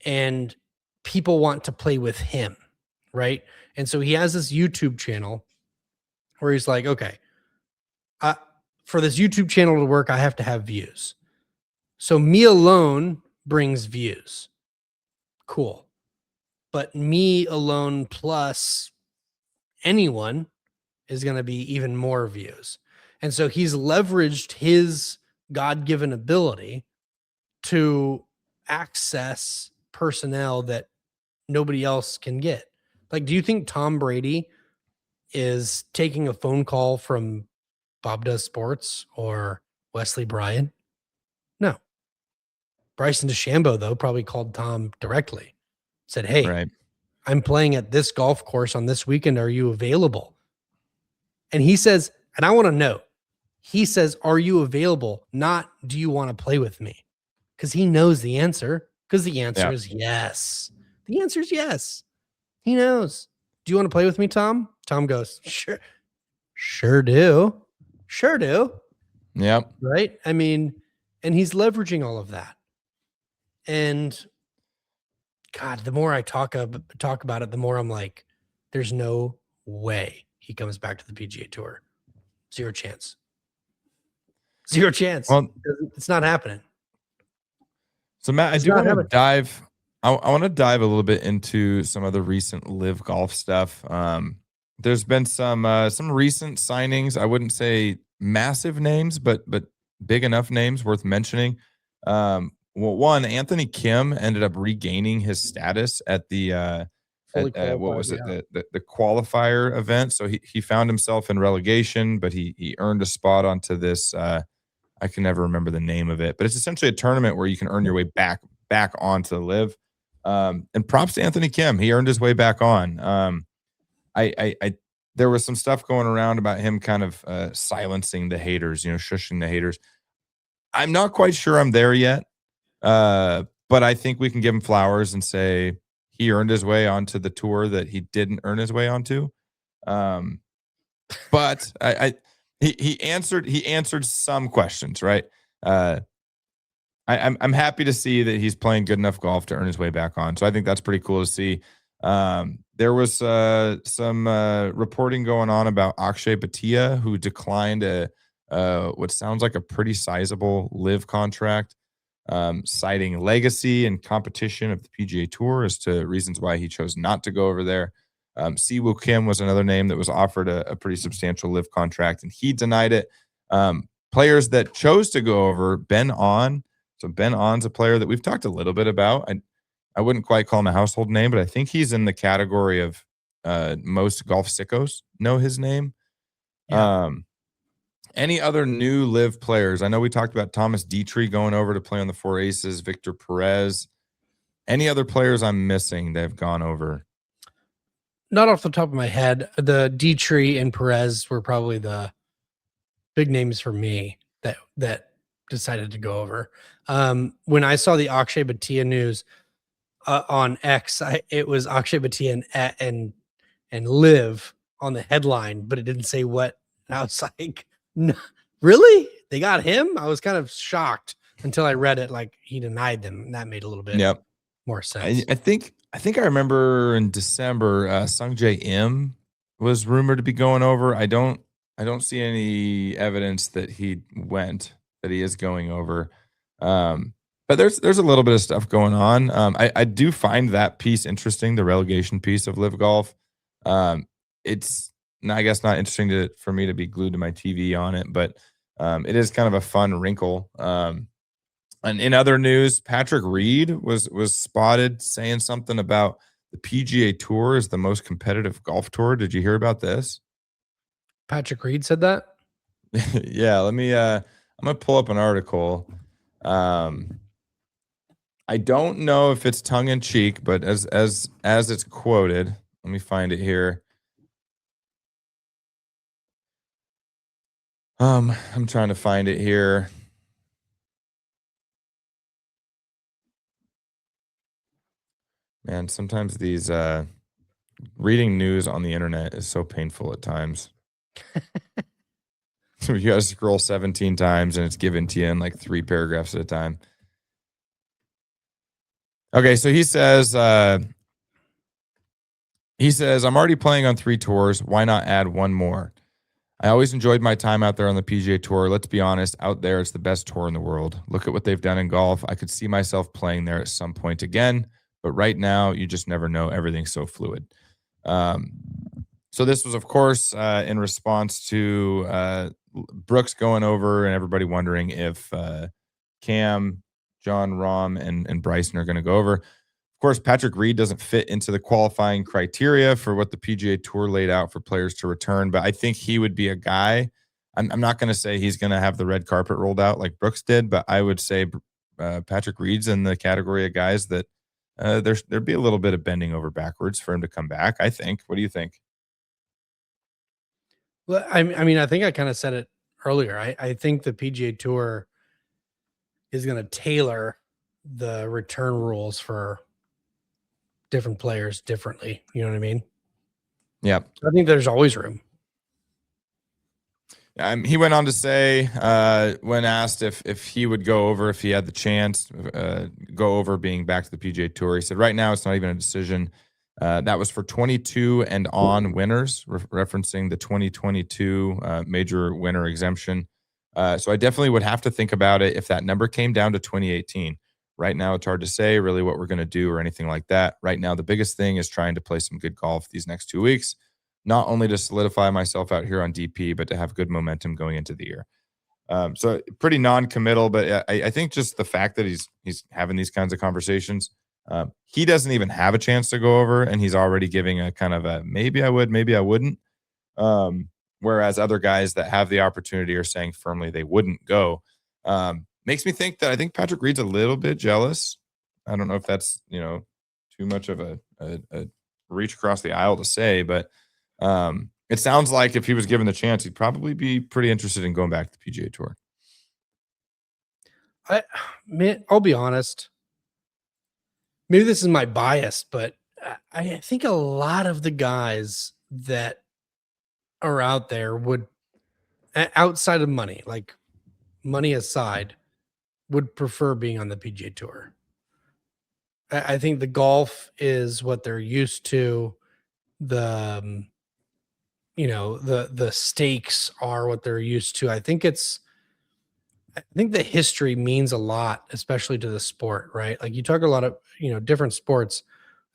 and people want to play with him, right? And so he has this YouTube channel where he's like, okay, for this YouTube channel to work, I have to have views. So me alone brings views. Cool. But me alone plus anyone is going to be even more views. And so he's leveraged his God-given ability to access personnel that nobody else can get. Like, do you think Tom Brady is taking a phone call from Bob Does Sports or Wesley Bryan? No. Bryson DeChambeau, though, probably called Tom directly, said, hey, Right. I'm playing at this golf course on this weekend. Are you available? And he says, and I want to know, he says, are you available? Not, do you want to play with me? Because he knows the answer. Because the answer is yes. The answer is yes. He knows. Do you want to play with me, Tom? Tom goes, sure. Sure do. Sure do. Yep. Right? I mean, and he's leveraging all of that. And God, the more I talk about it, the more I'm like, there's no way he comes back to the PGA Tour. Zero chance. Zero chance. Well, it's not happening. So Matt, I do want to dive. I want to dive a little bit into some of the recent live golf stuff. There's been some recent signings. I wouldn't say massive names, but big enough names worth mentioning. Well, one, Anthony Kim ended up regaining his status at the what was it, the qualifier event. So he found himself in relegation, but he earned a spot onto this. I can never remember the name of it, but it's essentially a tournament where you can earn your way back onto the live. And props to Anthony Kim. He earned his way back on. There was some stuff going around about him kind of silencing the haters, shushing the haters. I'm not quite sure I'm there yet. But I think we can give him flowers and say he earned his way onto the tour that he didn't earn his way onto. But he answered some questions, right? I'm happy to see that he's playing good enough golf to earn his way back on. So I think that's pretty cool to see. There was some reporting going on about Akshay Bhatia, who declined what sounds like a pretty sizable live contract, citing legacy and competition of the PGA Tour as to reasons why he chose not to go over there. Siwoo Kim was another name that was offered a pretty substantial live contract, and he denied it. Players that chose to go over, Ben On. So Ben On's a player that we've talked a little bit about. I wouldn't quite call him a household name, but I think he's in the category of most golf sickos know his name. Yeah. Any other new live players? I know we talked about Thomas Dietrich going over to play on the Four Aces, Victor Perez. Any other players I'm missing that have gone over? Not off the top of my head. The Dietrich and Perez were probably the big names for me that decided to go over. When I saw the Akshay Bhatia news on X, it was Akshay Bhatia and live on the headline, but it didn't say what. And I was like, no, really? They got him? I was kind of shocked until I read it. Like, he denied them, and that made a little bit more sense. I think I remember in December, Sungjae Im was rumored to be going over. I don't see any evidence that he is going over. But there's a little bit of stuff going on. I do find that piece interesting, the relegation piece of live golf. It's, I guess, not interesting for me to be glued to my TV on it, but it is kind of a fun wrinkle. And in other news, Patrick Reed was spotted saying something about the PGA Tour is the most competitive golf tour. Did you hear about this? Patrick Reed said that? Yeah, let me I'm gonna pull up an article. I don't know if it's tongue in cheek, but as it's quoted, let me find it here. I'm trying to find it here. Man, sometimes these reading news on the internet is so painful at times. So you got to scroll 17 times and it's given to you in like 3 paragraphs at a time. Okay, so he says, I'm already playing on 3 tours. Why not add one more? I always enjoyed my time out there on the PGA Tour. Let's be honest, out there, it's the best tour in the world. Look at what they've done in golf. I could see myself playing there at some point again, but right now, you just never know. Everything's so fluid. So this was, of course, in response to Brooks going over and everybody wondering if Cam, John Rahm, and Bryson are going to go over. Of course, Patrick Reed doesn't fit into the qualifying criteria for what the PGA Tour laid out for players to return, but I think he would be a guy. I'm not going to say he's going to have the red carpet rolled out like Brooks did, but I would say Patrick Reed's in the category of guys that there'd be a little bit of bending over backwards for him to come back, I think. What do you think? Well, I mean, I think I kind of said it earlier. I think the PGA Tour is going to tailor the return rules for different players differently. You know what I mean? Yeah. I think there's always room. He went on to say, when asked if he would go over if he had the chance, go over being back to the PGA Tour, he said, "Right now, it's not even a decision." That was for 22 and on winners, referencing the 2022 major winner exemption. So I definitely would have to think about it if that number came down to 2018. Right now, it's hard to say really what we're going to do or anything like that. Right now, the biggest thing is trying to play some good golf these next 2 weeks, not only to solidify myself out here on DP, but to have good momentum going into the year. So pretty non-committal, but I think just the fact that he's having these kinds of conversations, he doesn't even have a chance to go over, and he's already giving a kind of a maybe I would, maybe I wouldn't. Whereas other guys that have the opportunity are saying firmly they wouldn't go. Makes me think that I think Patrick Reed's a little bit jealous. I don't know if that's too much of a reach across the aisle to say, but it sounds like if he was given the chance, he'd probably be pretty interested in going back to the PGA Tour. I'll be honest. Maybe this is my bias, but I think a lot of the guys that are out there would, outside of money, like money aside, would prefer being on the PGA Tour. I think the golf is what they're used to. The the stakes are what they're used to. I think the history means a lot, especially to the sport, right? Like you talk a lot of, different sports.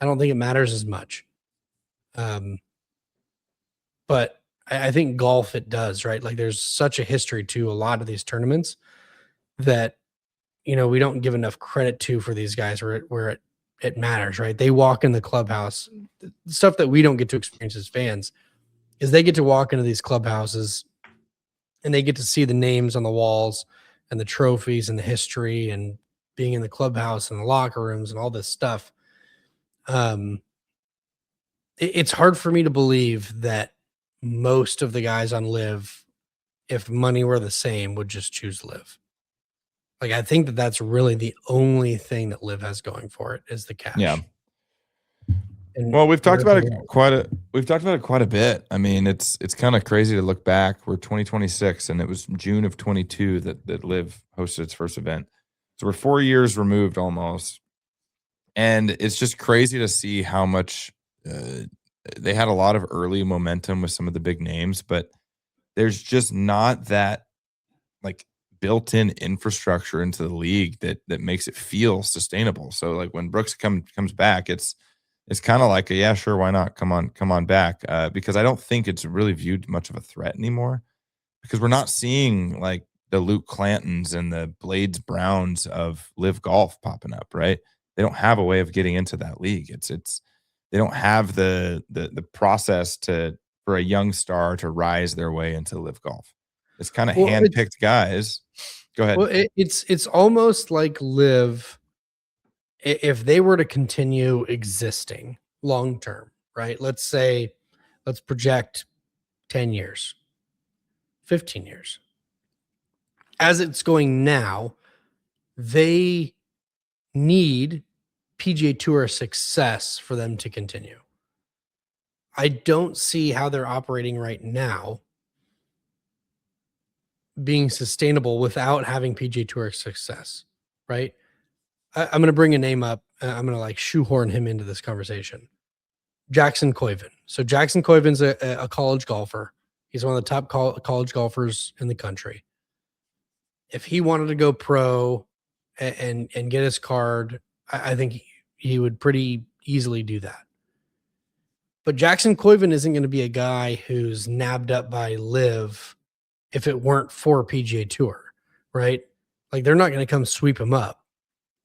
I don't think it matters as much. But I think golf, it does, right? Like there's such a history to a lot of these tournaments that, we don't give enough credit to for these guys where it matters, right? They walk in the clubhouse, the stuff that we don't get to experience as fans is they get to walk into these clubhouses and they get to see the names on the walls and the trophies and the history and being in the clubhouse and the locker rooms and all this stuff. It's hard for me to believe that most of the guys on Live, if money were the same, would just choose Live. Like, I think that's really the only thing that Live has going for it is the cash. Yeah. And well, we've talked about it quite a bit. I mean, it's kind of crazy to look back. We're 2026, and it was June of 22 that Live hosted its first event. So we're 4 years removed almost, and it's just crazy to see how much they had a lot of early momentum with some of the big names, but there's just not that like built-in infrastructure into the league that makes it feel sustainable. So like when Brooks comes back, it's kind of like yeah, sure, why not? Come on back. Because I don't think it's really viewed much of a threat anymore because we're not seeing like the Luke Clantons and the Blades Browns of Live Golf popping up, right? They don't have a way of getting into that league. It's they don't have the process for a young star to rise their way into Live Golf. It's kind of handpicked guys. Go ahead. Well, it's almost like Live, if they were to continue existing long term, right? Let's project 10 years, 15 years. As it's going now, they need PGA Tour success for them to continue. I don't see how they're operating right now being sustainable without having PGA Tour success, right? I'm going to bring a name up. I'm going to like shoehorn him into this conversation. Jackson Koivin. So Jackson Koivin's a college golfer. He's one of the top college golfers in the country. If he wanted to go pro and get his card, I think he would pretty easily do that. But Jackson Koiven isn't going to be a guy who's nabbed up by Liv if it weren't for PGA Tour, right? Like they're not going to come sweep him up.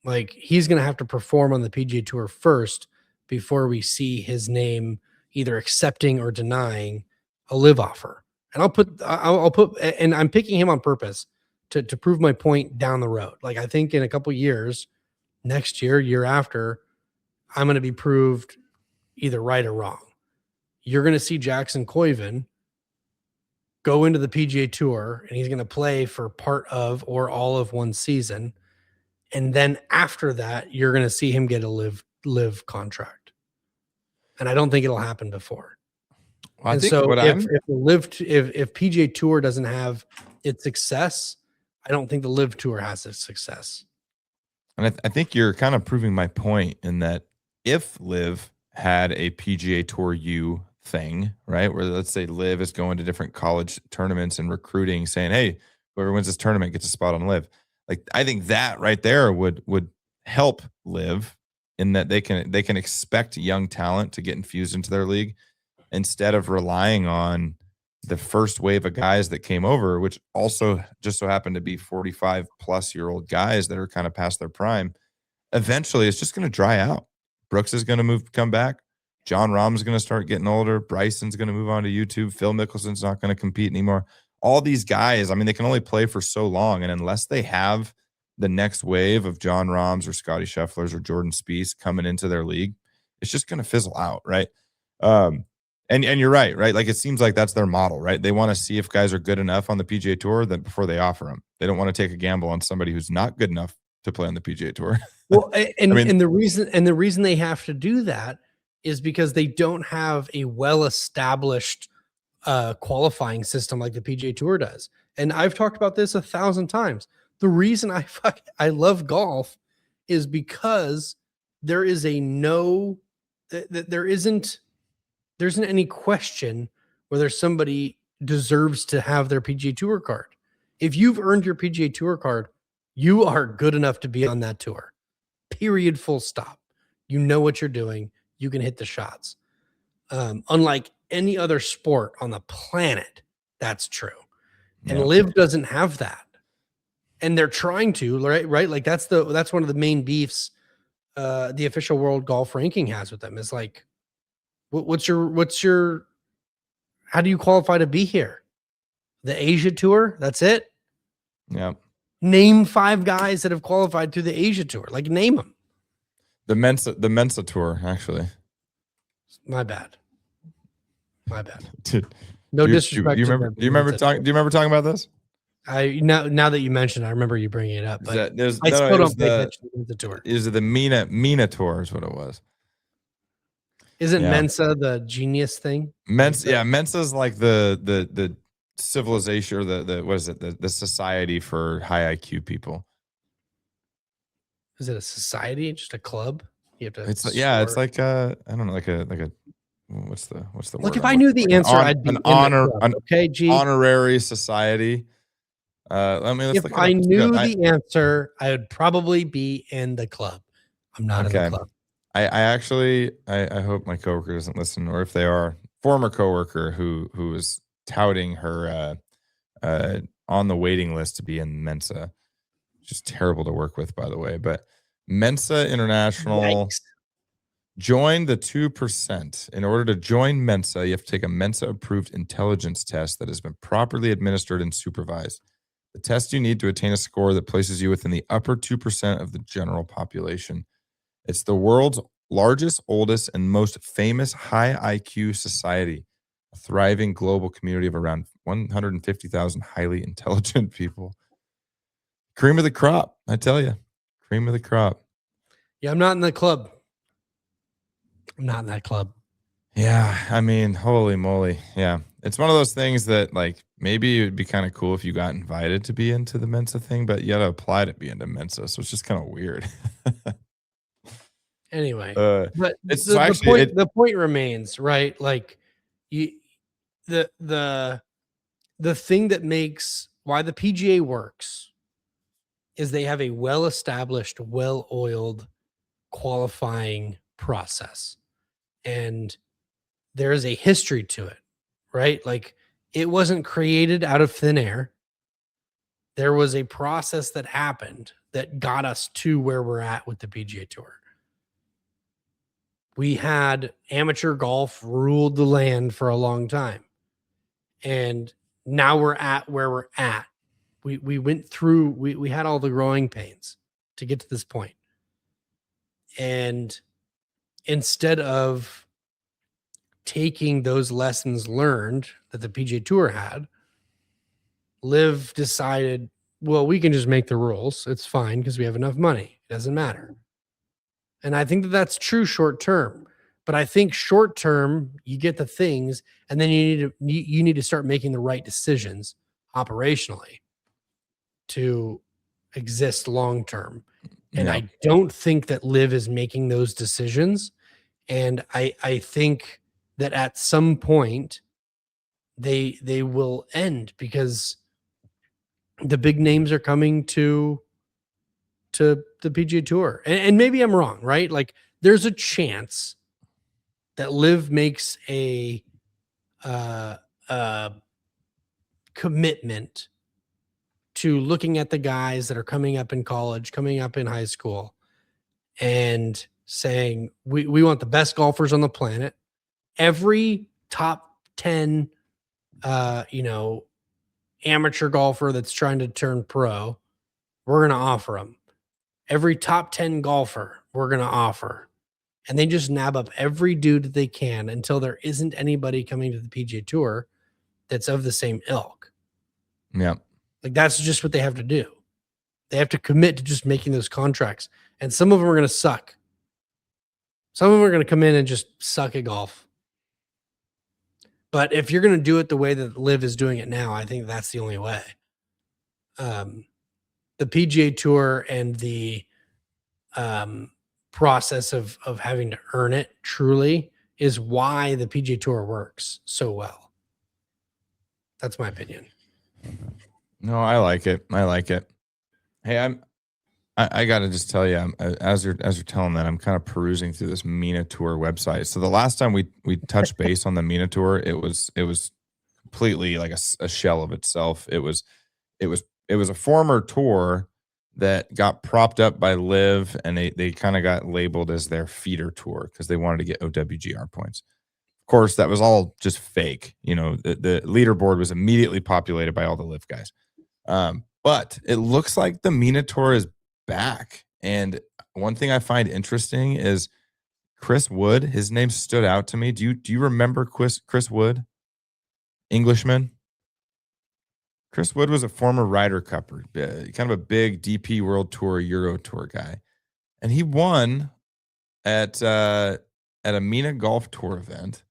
Like he's going to have to perform on the PGA Tour first before we see his name either accepting or denying a Liv offer. And I'll put, and I'm picking him on purpose to prove my point down the road. Like I think in a couple years, next year, year after, I'm going to be proved either right or wrong. You're going to see Jackson Koiven go into the PGA Tour and he's going to play for part of or all of one season. And then after that, you're going to see him get a live contract. And I don't think it'll happen before. Well, I And think so what if PGA Tour doesn't have its success, I don't think the Live Tour has its success. And I think you're kind of proving my point in that if Liv had a PGA Tour U thing, right, where let's say Liv is going to different college tournaments and recruiting, saying, "Hey, whoever wins this tournament gets a spot on Liv." Like I think that right there would help Liv in that they can expect young talent to get infused into their league instead of relying on the first wave of guys that came over, which also just so happened to be 45 plus year old guys that are kind of past their prime. Eventually it's just going to dry out. Brooks is going to come back. John Rahm's going to start getting older. Bryson's going to move on to YouTube. Phil Mickelson's not going to compete anymore. All these guys, I mean, they can only play for so long. And unless they have the next wave of John Rahms or Scotty Schefflers or Jordan Spieth coming into their league, it's just going to fizzle out, right? And you're right? Like it seems like that's their model, right? They want to see if guys are good enough on the PGA Tour that before they offer them. They don't want to take a gamble on somebody who's not good enough to play on the PGA Tour. Well, and the reason they have to do that is because they don't have a well-established qualifying system like the PGA Tour does. And I've talked about this 1,000 times. The reason I love golf is because there is there isn't any question whether somebody deserves to have their PGA Tour card. If you've earned your PGA Tour card, you are good enough to be on that tour. Period. Full stop. You know what you're doing. You can hit the shots. Unlike any other sport on the planet, that's true. And Liv doesn't have that. And they're trying to, right? Like that's one of the main beefs the official world golf ranking has with them is like, what's your how do you qualify to be here? The Asia Tour? That's it? Yeah. Name 5 guys that have qualified through the Asia Tour. Like name them. The Mensa Tour, actually. My bad. Dude, No disrespect. Do you remember talking about this? Now that you mentioned, I remember you bringing it up. But I still don't pay attention to the tour. Is it the Mina Tour? Is what it was. Isn't Mensa the genius thing? Mensa's like the civilization or the what is it? The society for high IQ people. Is it a society? Just a club? You have to. It's like I don't know, like a what's the word? Look, if I knew the answer, I'd be an honor, honorary society. If I knew the answer, I would probably be in the club. I'm not in the club. I actually hope my coworker doesn't listen, or if they are, former coworker who is touting her on the waiting list to be in Mensa. Just terrible to work with, by the way. But Mensa International. Yikes. Join the 2%. In order to join Mensa, you have to take a Mensa-approved intelligence test that has been properly administered and supervised. The test you need to attain a score that places you within the upper 2% of the general population. It's the world's largest, oldest, and most famous high IQ society, a thriving global community of around 150,000 highly intelligent people. Cream of the crop, I tell you. Cream of the crop. Yeah, I'm not in the club. I'm not in that club. Yeah, I mean, holy moly. Yeah. It's one of those things that, like, maybe it would be kind of cool if you got invited to be into the Mensa thing, but you got to apply to be into Mensa. So it's just kind of weird. Anyway, but the point remains, right? Like, the thing that makes why the PGA works is they have a well-established, well-oiled qualifying process. And there is a history to it, right? Like it wasn't created out of thin air. There was a process that happened that got us to where we're at with the PGA Tour. We had amateur golf ruled the land for a long time. And now we're at where we're at. We went through, we had all the growing pains to get to this point. And instead of taking those lessons learned that the PGA Tour had, Liv decided, well, we can just make the rules. It's fine because we have enough money. It doesn't matter. And I think that that's true short term. But I think short term, you get the things, and then you need to start making the right decisions operationally to exist long term. And I don't think that Liv is making those decisions. And I think that at some point they will end because the big names are coming to the PGA Tour. And maybe I'm wrong, right? Like there's a chance that Liv makes a commitment to looking at the guys that are coming up in college, coming up in high school, and saying, we want the best golfers on the planet. Every top 10, amateur golfer that's trying to turn pro, we're going to offer them. Every top 10 golfer, we're going to offer. And they just nab up every dude that they can until there isn't anybody coming to the PGA Tour that's of the same ilk. Yeah. Like that's just what they have to do. They have to commit to just making those contracts. And some of them are going to suck. Some of them are going to come in and just suck at golf. But if you're going to do it the way that Liv is doing it now, I think that's the only way. The PGA Tour and the process of having to earn it truly is why the PGA Tour works so well. That's my opinion. No, I like it. I like it. Hey, I got to just tell you, as you're telling that, I'm kind of perusing through this MENA Tour website. So the last time we touched base on the MENA Tour, it was completely like a shell of itself. It was a former tour that got propped up by Liv, and they kind of got labeled as their feeder tour because they wanted to get OWGR points. Of course, that was all just fake. The leaderboard was immediately populated by all the Liv guys. But it looks like the MENA Tour is back. And one thing I find interesting is Chris Wood. His name stood out to me. Do you remember Chris Wood? Englishman? Chris Wood was a former Ryder Cupper, kind of a big DP World Tour, Euro Tour guy. And he won at a MENA Golf Tour event.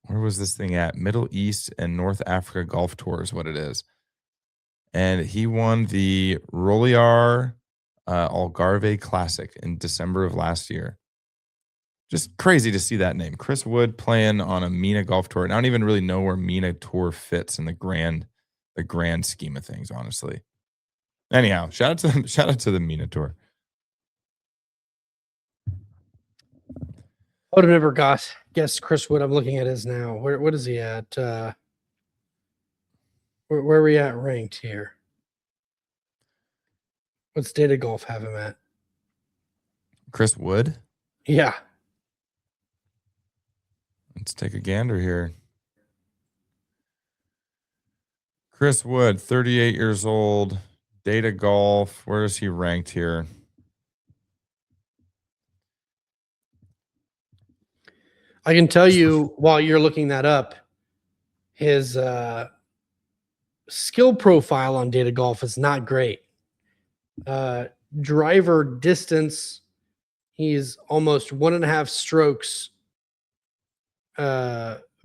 Where was this thing at? Middle East and North Africa Golf Tour is what it is. And he won the Roliar Algarve Classic in December of last year. Just crazy to see that name. Chris Wood playing on a MENA Golf Tour. And I don't even really know where MENA Tour fits in the grand scheme of things, honestly. Anyhow, shout out to the MENA Tour. I would have never guessed Chris Wood. I'm looking at his now. What is he at? Where are we at ranked here? What's Data Golf have him at? Chris Wood? Yeah. Let's take a gander here. Chris Wood, 38 years old, Data Golf. Where is he ranked here? I can tell you while you're looking that up, his skill profile on Data Golf is not great. Driver distance, he's almost 1.5 strokes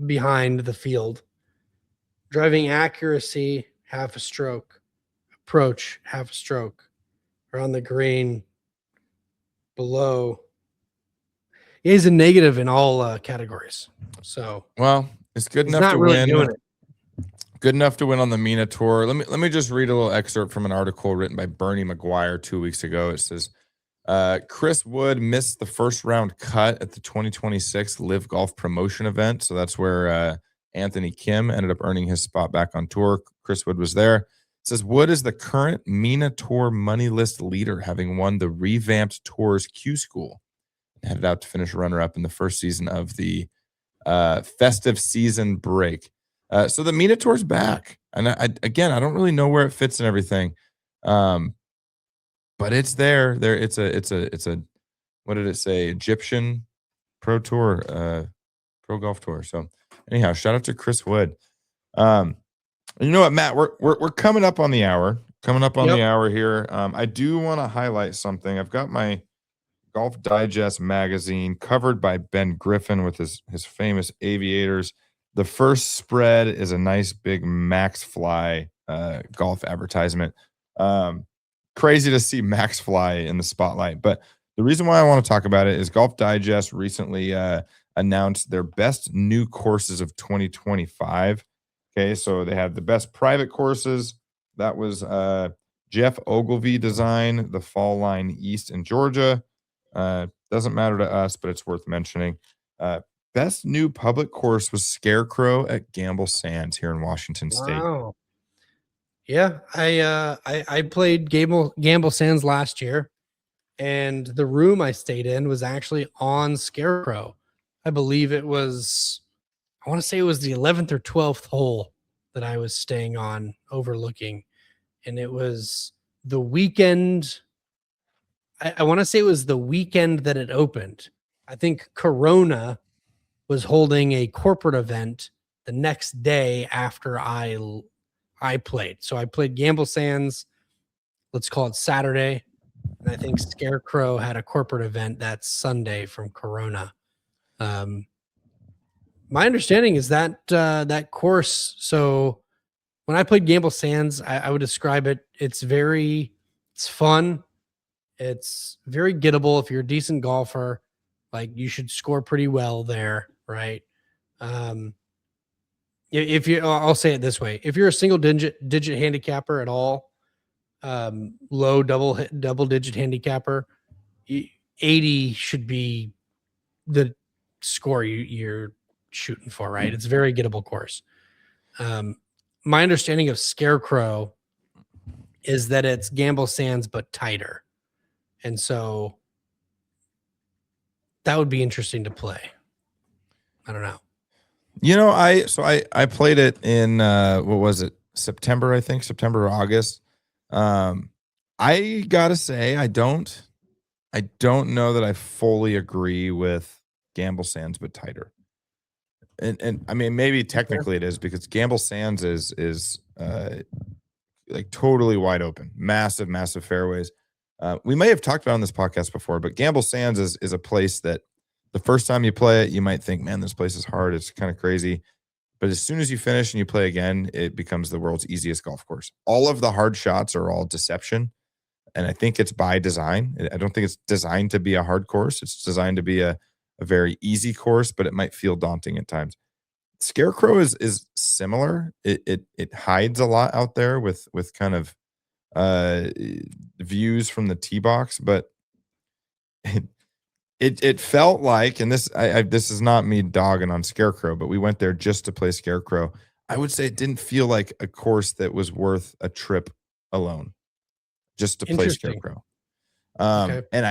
behind the field. Driving accuracy, half a stroke. Approach, half a stroke. Around the green, below. He's a negative in all categories. So, well, it's good enough to really win. Doing it. Good enough to win on the MENA Tour. Let me just read a little excerpt from an article written by Bernie McGuire 2 weeks ago. It says, Chris Wood missed the first round cut at the 2026 Live Golf Promotion event. So that's where Anthony Kim ended up earning his spot back on tour. Chris Wood was there. It says Wood is the current MENA Tour money list leader, having won the revamped Tours Q School. Headed out to finish runner-up in the first season of the festive season break. So the MENA Tour's back. And I don't really know where it fits and everything. But it's there. It's a what did it say? Egyptian Pro Tour, Pro Golf Tour. So anyhow, shout out to Chris Wood. You know what, Matt? We're coming up on the hour. Coming up on the hour here. I do want to highlight something. I've got my Golf Digest magazine covered by Ben Griffin with his famous aviators. The first spread is a nice big Max Fly golf advertisement. Crazy to see Max Fly in the spotlight. But the reason why I want to talk about it is Golf Digest recently announced their best new courses of 2025. Okay, so they had the best private courses. That was Jeff Ogilvy design, the Fall Line East in Georgia. Doesn't matter to us, but it's worth mentioning. Best new public course was Scarecrow at Gamble Sands here in Washington State. Wow. Yeah, I played Gamble Sands last year, and the room I stayed in was actually on Scarecrow. I believe it was, I want to say it was the 11th or 12th hole that I was staying on, overlooking, and it was the weekend. I want to say it was the weekend that it opened. I think Corona was holding a corporate event the next day after I played. So I played Gamble Sands, let's call it Saturday. And I think Scarecrow had a corporate event that Sunday from Corona. My understanding is that that course. So when I played Gamble Sands, I would describe it. It's fun. It's very gettable. If you're a decent golfer, like you should score pretty well there. Right. If you, I'll say it this way: if you're a single digit handicapper at all, low double digit handicapper, 80 should be the score you're shooting for, right? It's a very gettable course. My understanding of Scarecrow is that it's Gamble Sands but tighter, and so that would be interesting to play. I don't know. You know, I played it in what was it? September, I think, September or August. I gotta say, I don't know that I fully agree with Gamble Sands but tighter. And I mean, maybe technically it is, because Gamble Sands is like totally wide open, massive fairways. We may have talked about on this podcast before, but Gamble Sands is a place that the first time you play it, you might think, man, this place is hard. It's kind of crazy. But as soon as you finish and you play again, it becomes the world's easiest golf course. All of the hard shots are all deception. And I think it's by design. I don't think it's designed to be a hard course. It's designed to be a very easy course, but it might feel daunting at times. Scarecrow is similar. It hides a lot out there with kind of views from the tee box, but it felt like, and this is not me dogging on Scarecrow, but we went there just to play Scarecrow. I would say it didn't feel like a course that was worth a trip alone, just to play Scarecrow. Okay. And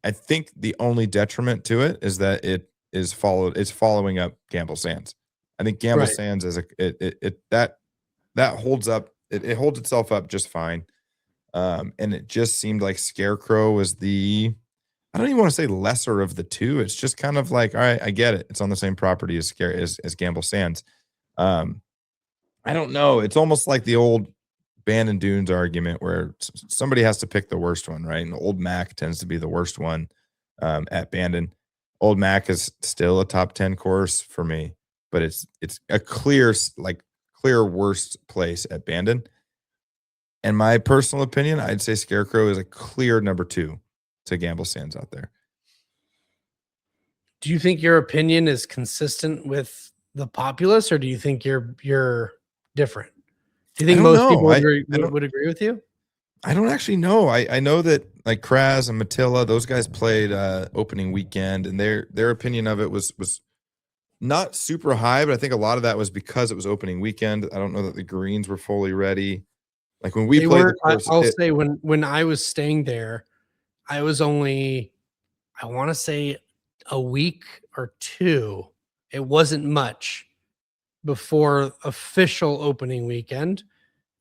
I think the only detriment to it is that it's following up Gamble Sands. I think Gamble Sands is that holds up. It holds itself up just fine. And it just seemed like Scarecrow was I don't even want to say lesser of the two. It's just kind of like, all right, I get it. It's on the same property as Gamble Sands. I don't know. It's almost like the old Bandon Dunes argument where somebody has to pick the worst one, right? And Old Mac tends to be the worst one at Bandon. Old Mac is still a top 10 course for me, but it's a clear worst place at Bandon. And my personal opinion, I'd say Scarecrow is a clear number 2 to Gamble Sands out there. Do you think your opinion is consistent with the populace, or do you think you're different? Do you think most people would agree with you? I don't actually know. I know that like Kraz and Matilla, those guys played opening weekend, and their opinion of it was not super high, but I think a lot of that was because it was opening weekend. I don't know that the greens were fully ready. Like when we They played the weren't. course, I'll say when I was staying there, I was only, I want to say, a week or two. It wasn't much before official opening weekend,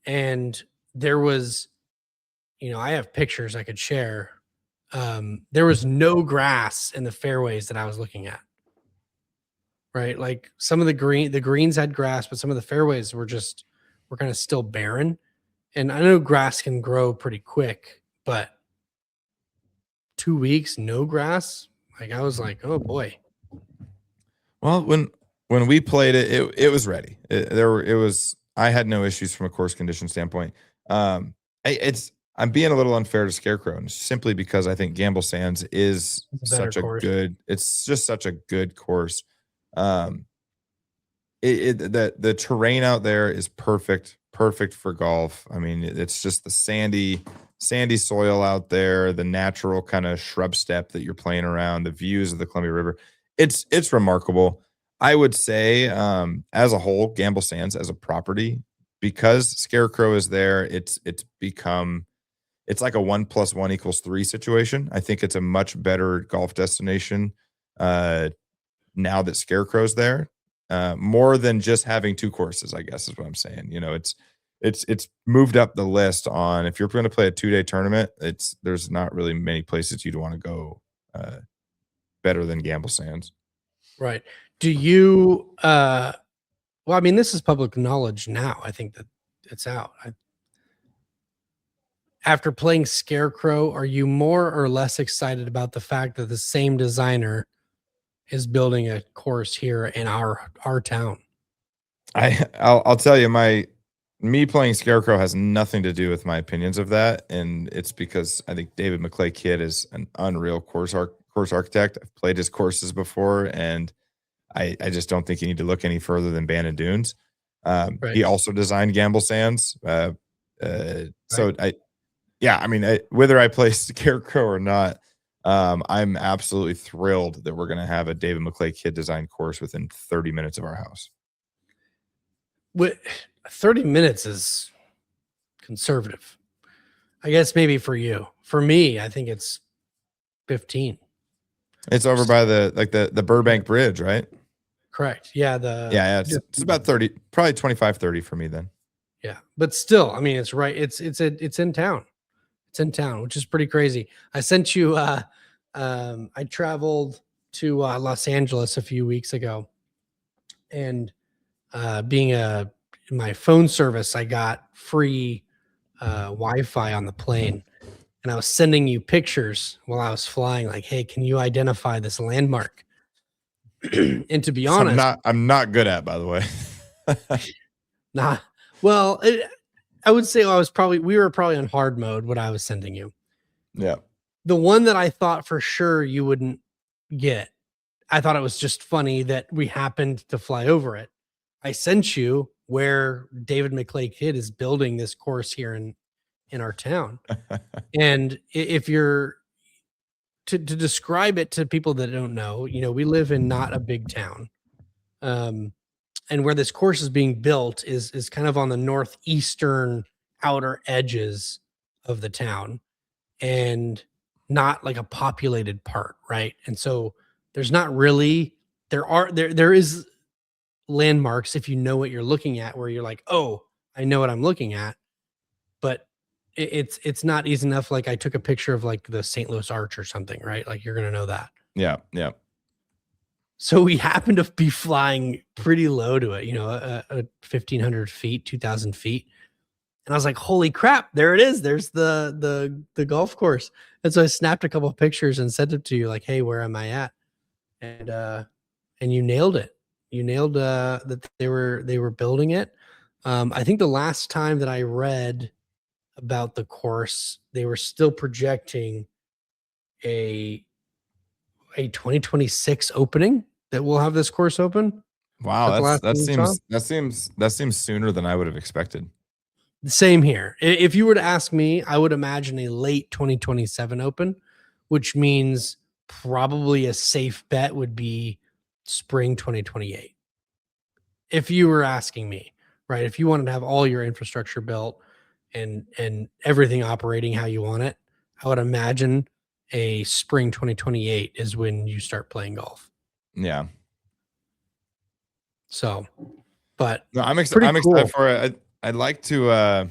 and there was, I have pictures I could share. There was no grass in the fairways that I was looking at. Right, like some of the greens had grass, but some of the fairways were kind of still barren. And I know grass can grow pretty quick, but 2 weeks no grass, like I was like, oh boy. well, when we played it, it was ready. It was. I had no issues from a course condition standpoint. I'm being a little unfair to Scarecrow, and simply because I think Gamble Sands is It's a better such a course. good. It's just such a good course. Um, the terrain out there is perfect for golf. I mean, it's just the sandy soil out there, the natural kind of shrub step that you're playing around, the views of the Columbia River. It's remarkable. I would say, as a whole, Gamble Sands as a property, because Scarecrow is there, it's like a 1 + 1 = 3 situation. I think it's a much better golf destination uh, now that Scarecrow's there, more than just having 2 courses, I guess is what I'm saying. It's moved up the list on, if you're gonna play a 2-day tournament, there's not really many places you'd wanna go, uh, better than Gamble Sands. Right. Do you well, I mean, this is public knowledge now. I think that it's out. After playing Scarecrow, are you more or less excited about the fact that the same designer is building a course here in our town? I'll tell you, me playing Scarecrow has nothing to do with my opinions of that, and it's because I think David McClay Kidd is an unreal course architect. I've played his courses before, and I just don't think you need to look any further than Bandon Dunes. Right. He also designed Gamble Sands. Right. So yeah, I mean, whether I play Scarecrow or not, I'm absolutely thrilled that we're going to have a David McClay Kidd designed course within 30 minutes of our house. What 30 minutes is conservative. I guess maybe for you. For me, I think it's 15. It's over by the Yeah, Burbank Bridge, right? correct. Yeah, Yeah, it's about 30, probably 25-30 for me then. yeah. But still, I mean, it's right. It's in town. It's in town, which is pretty crazy. I sent you I traveled to Los Angeles a few weeks ago, and being a my phone service, I got free Wi-Fi on the plane, and I was sending you pictures while I was flying, like, "Hey, can you identify this landmark?" And to be Which honest, I'm not good at, by the way. nah. Well, I would say we were probably on hard mode what I was sending you. Yeah. The one that I thought for sure you wouldn't get, I thought it was just funny that we happened to fly over it. I sent you where David McClay Kidd is building this course here in our town. And if you're to describe it to people that don't know, we live in not a big town. Um, and where this course is being built is kind of on the northeastern outer edges of the town, and not like a populated part, right? And so there's not really, there is landmarks if you know what you're looking at, where you're like, oh, I know what I'm looking at, but it's not easy enough. Like I took a picture of like the St. Louis Arch or something, right? Like you're gonna know that. Yeah, yeah. So we happen to be flying pretty low to it, 1,500 feet, 2,000 feet. And I was like, holy crap, there it is. There's the golf course. And so I snapped a couple of pictures and sent it to you, like, hey, where am I at? And you nailed it. You nailed that they were building it. I think the last time that I read about the course, they were still projecting a 2026 opening that we'll have this course open. Is Wow, that the last that thing you saw? seems that seems sooner than I would have expected. Same here. If you were to ask me, I would imagine a late 2027 Open, which means probably a safe bet would be spring 2028. If you were asking me, right? If you wanted to have all your infrastructure built and everything operating how you want it, I would imagine a spring 2028 is when you start playing golf. Yeah. So, but no, I'm pretty cool. excited for it. I'd like to I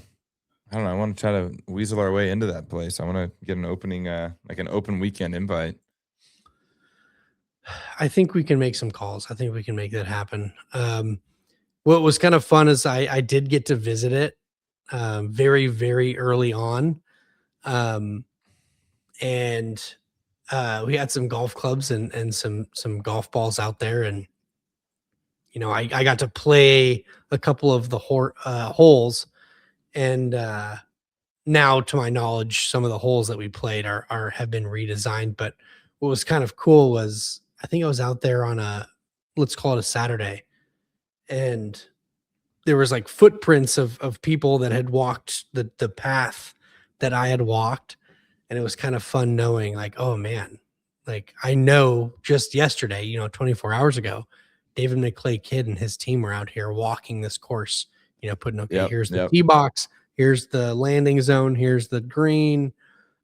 don't know, I want to try to weasel our way into that place. I want to get an opening like an open weekend invite. I think we can make some calls. I think we can make that happen. What was kind of fun is I did get to visit it very, very early on. And we had some golf clubs and some golf balls out there. And, you know, I got to play a couple of the holes. And now, to my knowledge, some of the holes that we played have been redesigned. But what was kind of cool was I think I was out there on let's call it a Saturday, and there was like footprints of people that had walked the path that I had walked. And it was kind of fun knowing like, oh man, like I know just yesterday, 24 hours ago, David McClay Kidd and his team were out here walking this course, putting, okay, here's the tee box, here's the landing zone, here's the green.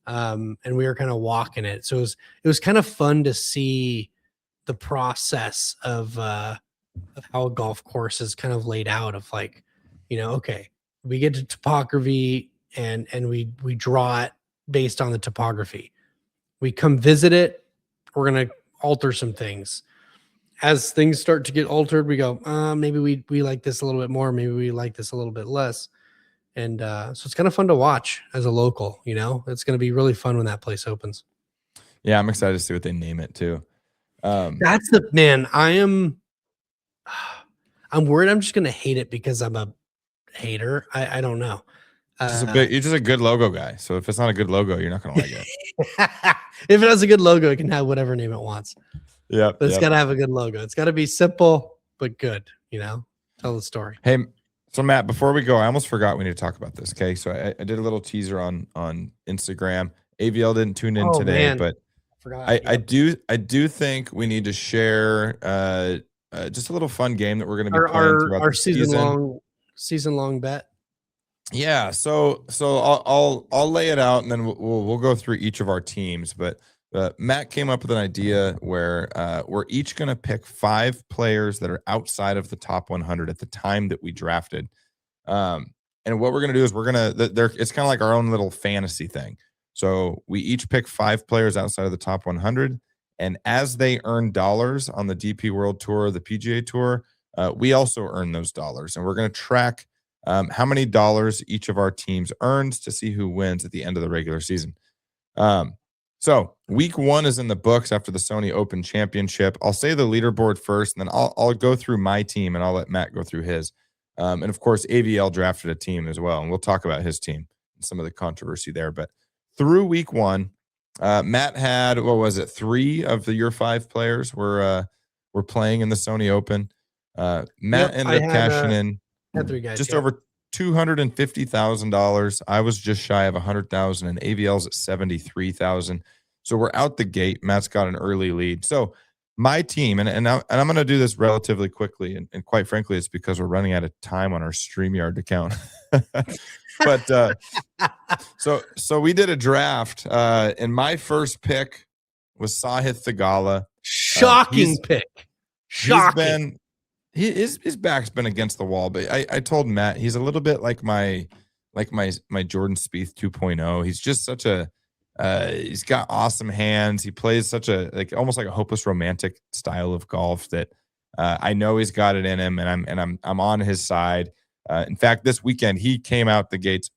And we were kind of walking it. So it was kind of fun to see the process of how a golf course is kind of laid out of like, okay, we get to topography and we draw it based on the topography. We come visit it. We're going to alter some things. As things start to get altered, we go, maybe we like this a little bit more. Maybe we like this a little bit less. And so it's kind of fun to watch as a local, it's going to be really fun when that place opens. Yeah. I'm excited to see what they name it too. That's the man. I'm worried I'm just going to hate it because I'm a hater. I don't know. You're just a good logo guy. So if it's not a good logo, you're not going to like it. If it has a good logo, it can have whatever name it wants. Yeah. But it's got to have a good logo. It's got to be simple, but good, tell the story. Hey, so Matt, before we go, I almost forgot we need to talk about this. Okay. So I did a little teaser on Instagram. AVL didn't tune in today, man. But I do think we need to share just a little fun game that we're going to be playing throughout our the season long bet. Yeah, so I'll lay it out and then we'll go through each of our teams. But Matt came up with an idea where we're each going to pick 5 players that are outside of the top 100 at the time that we drafted. And what we're going to do is it's kind of like our own little fantasy thing. So we each pick 5 players outside of the top 100, and as they earn dollars on the DP World Tour, the PGA Tour, we also earn those dollars, and we're going to track how many dollars each of our teams earns to see who wins at the end of the regular season. So week 1 is in the books after the Sony Open Championship. I'll say the leaderboard first, and then I'll go through my team, and I'll let Matt go through his. And of course, AVL drafted a team as well, and we'll talk about his team and some of the controversy there. But through week 1, Matt had, 3 of your 5 players were playing in the Sony Open. Matt ended up cashing in just over $250,000. I was just shy of $100,000, and AVL's at $73,000. So we're out the gate. Matt's got an early lead. So my team, and I'm going to do this relatively quickly, and quite frankly, it's because we're running out of time on our StreamYard account. But so we did a draft, and my first pick was Sahith Theegala. Shocking pick. Shocking. His back's been against the wall, but I told Matt he's a little bit like my Jordan Spieth 2.0. He's just such a he's got awesome hands. He plays such a almost like a hopeless romantic style of golf that I know he's got it in him, and I'm on his side. In fact, this weekend he came out the gates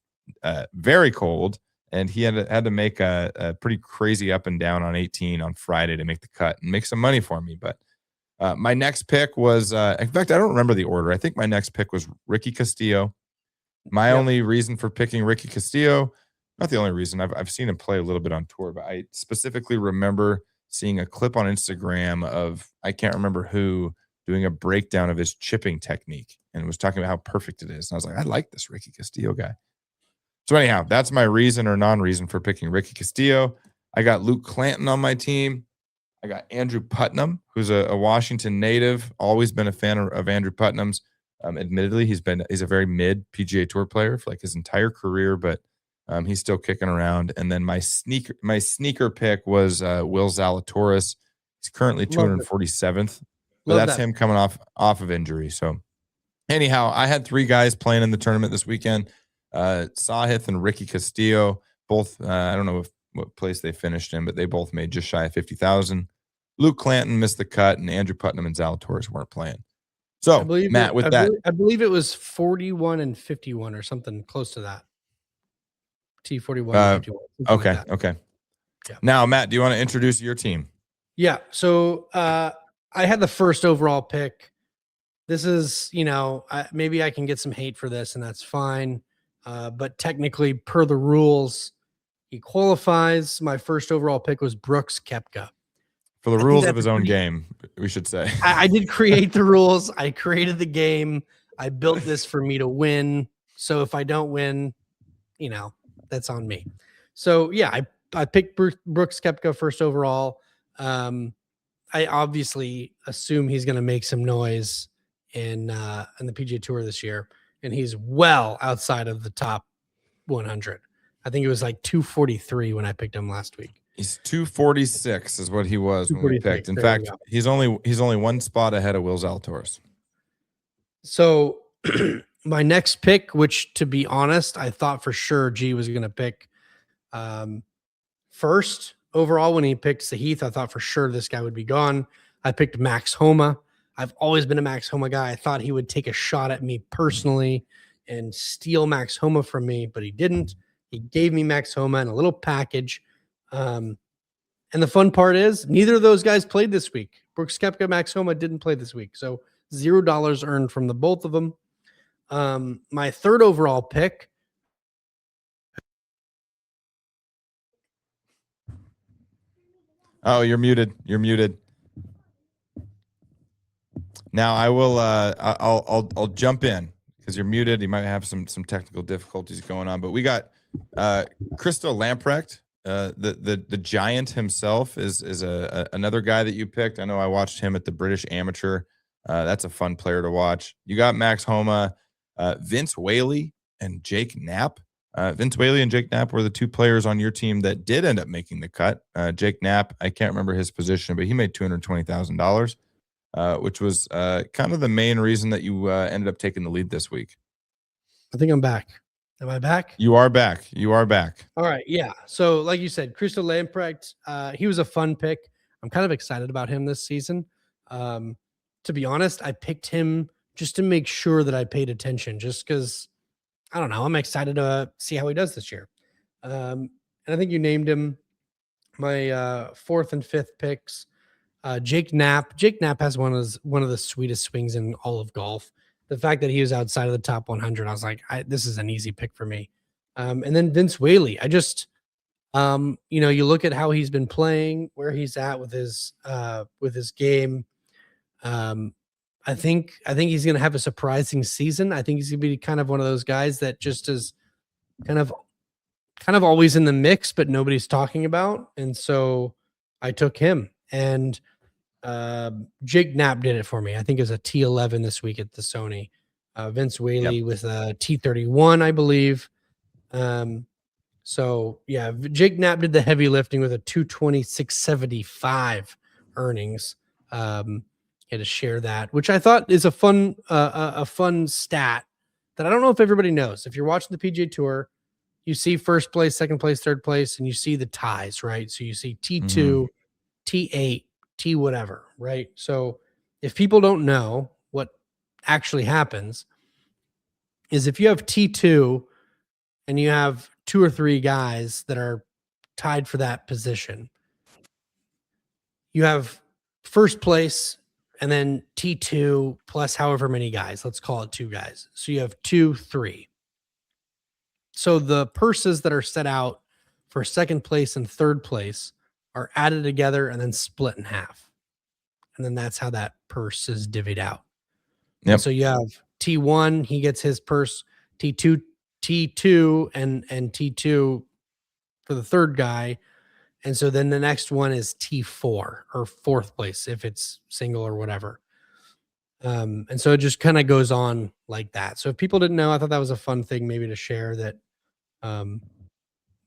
very cold, and he had to make a pretty crazy up and down on 18 on Friday to make the cut and make some money for me, but. My next pick was, in fact, I don't remember the order. I think my next pick was Ricky Castillo. My only reason for picking Ricky Castillo, not the only reason, I've seen him play a little bit on tour, but I specifically remember seeing a clip on Instagram of, I can't remember who, doing a breakdown of his chipping technique and was talking about how perfect it is. And I was like, I like this Ricky Castillo guy. So anyhow, that's my reason or non-reason for picking Ricky Castillo. I got Luke Clanton on my team. I got Andrew Putnam, who's a Washington native. Always been a fan of Andrew Putnam's. Admittedly, he's a very mid PGA Tour player for like his entire career, but he's still kicking around. And then my sneaker pick was Will Zalatoris. He's currently 247th, but that's him coming off of injury. So anyhow, I had 3 guys playing in the tournament this weekend. Sahith and Ricky Castillo, both I don't know what place they finished in, but they both made just shy of 50,000. Luke Clanton missed the cut, and Andrew Putnam and Zalatoris weren't playing. So, Matt, I believe it was 41 and 51 or something close to that. T41 and 51. Okay, like okay. Yeah. Now, Matt, do you want to introduce your team? Yeah. So I had the first overall pick. This is, maybe I can get some hate for this, and that's fine. But technically, per the rules, he qualifies. My first overall pick was Brooks Koepka. For the rules of his own game, we should say. I did create the rules. I created the game. I built this for me to win. So if I don't win, that's on me. So yeah, I picked Brooks Koepka first overall. I obviously assume he's going to make some noise in the PGA Tour this year, and he's well outside of the top 100. I think it was like 243 when I picked him last week. He's 246 is what he was when we picked. In fact, he's only one spot ahead of Will Zalatoris. So my next pick, which to be honest, I thought for sure G was going to pick first overall when he picked Sahith. I thought for sure this guy would be gone. I picked Max Homa. I've always been a Max Homa guy. I thought he would take a shot at me personally and steal Max Homa from me, but he didn't. He gave me Max Homa in a little package. And the fun part is neither of those guys played this week. Brooks Koepka, Max Homa didn't play this week. So $0 earned from the both of them. My third overall pick. Oh, you're muted. You're muted. Now I will I'll jump in because you're muted. You might have some technical difficulties going on, but we got Christo Lamprecht. The giant himself is another guy that you picked. I know I watched him at the British Amateur. That's a fun player to watch. You got Max Homa, Vince Whaley, and Jake Knapp. Vince Whaley and Jake Knapp were the 2 players on your team that did end up making the cut. Jake Knapp, I can't remember his position, but he made $220,000, which was kind of the main reason that you ended up taking the lead this week. I think I'm back. Am I back? You are back. You are back. All right. Yeah. So like you said, Christo Lamprecht, he was a fun pick. I'm kind of excited about him this season. To be honest, I picked him just to make sure that I paid attention just because, I don't know, I'm excited to see how he does this year. And I think you named him my fourth and fifth picks. Jake Knapp. Jake Knapp has one of the sweetest swings in all of golf. The fact that he was outside of the top 100, I was like, this is an easy pick for me. And then Vince Whaley. I just, you look at how he's been playing, where he's at with his game. I think he's going to have a surprising season. I think he's going to be kind of one of those guys that just is kind of always in the mix, but nobody's talking about. And so I took him. And Jake Knapp did it for me. I think it was a T11 this week at the Sony. Vince Whaley with a T31, I believe. So yeah, Jake Knapp did the heavy lifting with a 226.75 earnings. Had to share that, which I thought is a fun stat that I don't know if everybody knows. If you're watching the PGA Tour, you see first place, second place, third place, and you see the ties, right? So you see T2, T8, T whatever, right? So if people don't know what actually happens is if you have T2 and you have 2 or 3 guys that are tied for that position, you have first place and then T2 plus however many guys, let's call it 2 guys. So you have 2, 3. So the purses that are set out for second place and third place are added together and then split in half. And then that's how that purse is divvied out. Yep. And so you have T1, he gets his purse, T2, and T2 for the third guy. And so then the next one is T4 or fourth place if it's single or whatever. And so it just kind of goes on like that. So if people didn't know, I thought that was a fun thing maybe to share that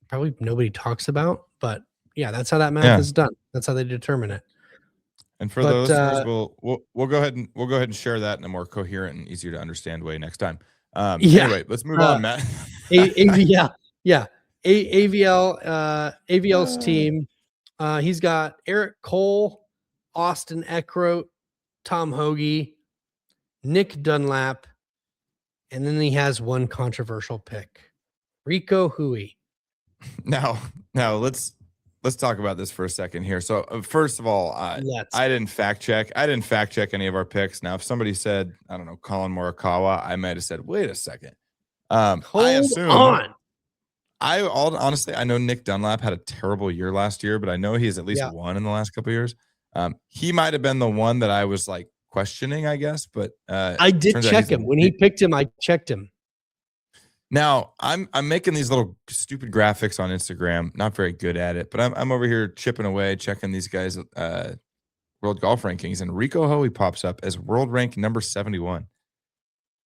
probably nobody talks about. But yeah, that's how that math is done. That's how they determine it. And for the listeners, we'll go ahead and share that in a more coherent and easier to understand way next time. Anyway, let's move on, Matt. AVL's team. He's got Eric Cole, Austin Eckroat, Tom Hoagie, Nick Dunlap, and then he has one controversial pick, Rico Hui. Now let's talk about this for a second here. So first of all, I didn't fact check. I didn't fact check any of our picks. Now, if somebody said, I don't know, Colin Morikawa, I might have said, wait a second. Honestly, I know Nick Dunlap had a terrible year last year, but I know he's at least won in the last couple of years. He might have been the one that I was like questioning, I guess, but I did check him when he picked him. I checked him. Now I'm making these little stupid graphics on Instagram. Not very good at it, but I'm over here chipping away, checking these guys' world golf rankings, and Rico Hui pops up as world rank number 71.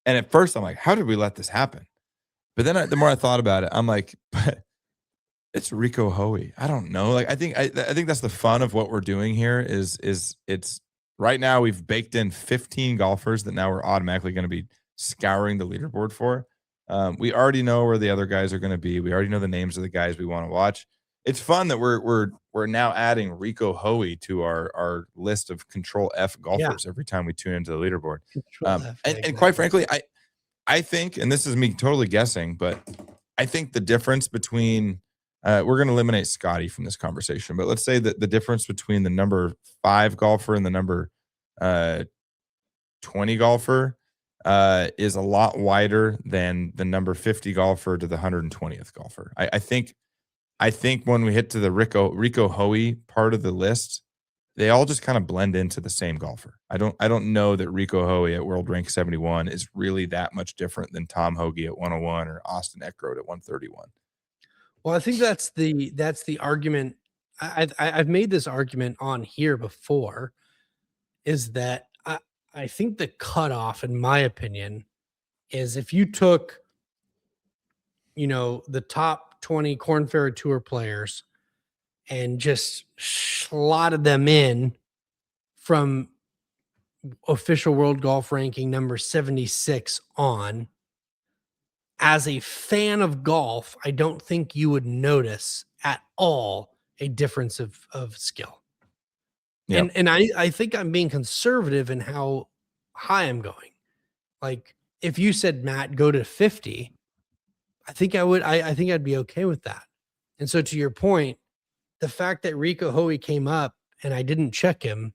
And at first, I'm like, how did we let this happen? But then the more I thought about it, I'm like, but it's Rico Hui. I don't know. Like I think that's the fun of what we're doing here. Is it's right now we've baked in 15 golfers that now we're automatically going to be scouring the leaderboard for. We already know where the other guys are going to be. We already know the names of the guys we want to watch. It's fun that we're now adding Rico Hui to our list of Control F golfers every time we tune into the leaderboard. And quite frankly, I think, and this is me totally guessing, but I think the difference between we're going to eliminate Scotty from this conversation, but let's say that the difference between the number 5 golfer and the number 20 golfer is a lot wider than the number 50 golfer to the 120th golfer. I think when we hit to the Rico Hui part of the list, they all just kind of blend into the same golfer. I don't know that Rico Hui at world rank 71 is really that much different than Tom Hoagie at 101 or Austin Eckroat at 131. Well, I think that's the argument. I've made this argument on here before, is that I think the cutoff, in my opinion, is if you took, the top 20 Korn Ferry Tour players and just slotted them in from official world golf ranking number 76 on. As a fan of golf, I don't think you would notice at all a difference of skill. Yep. And I think I'm being conservative in how high I'm going. Like if you said, Matt, go to 50, I think I would. I think I'd be okay with that. And so to your point, the fact that Rico Hui came up and I didn't check him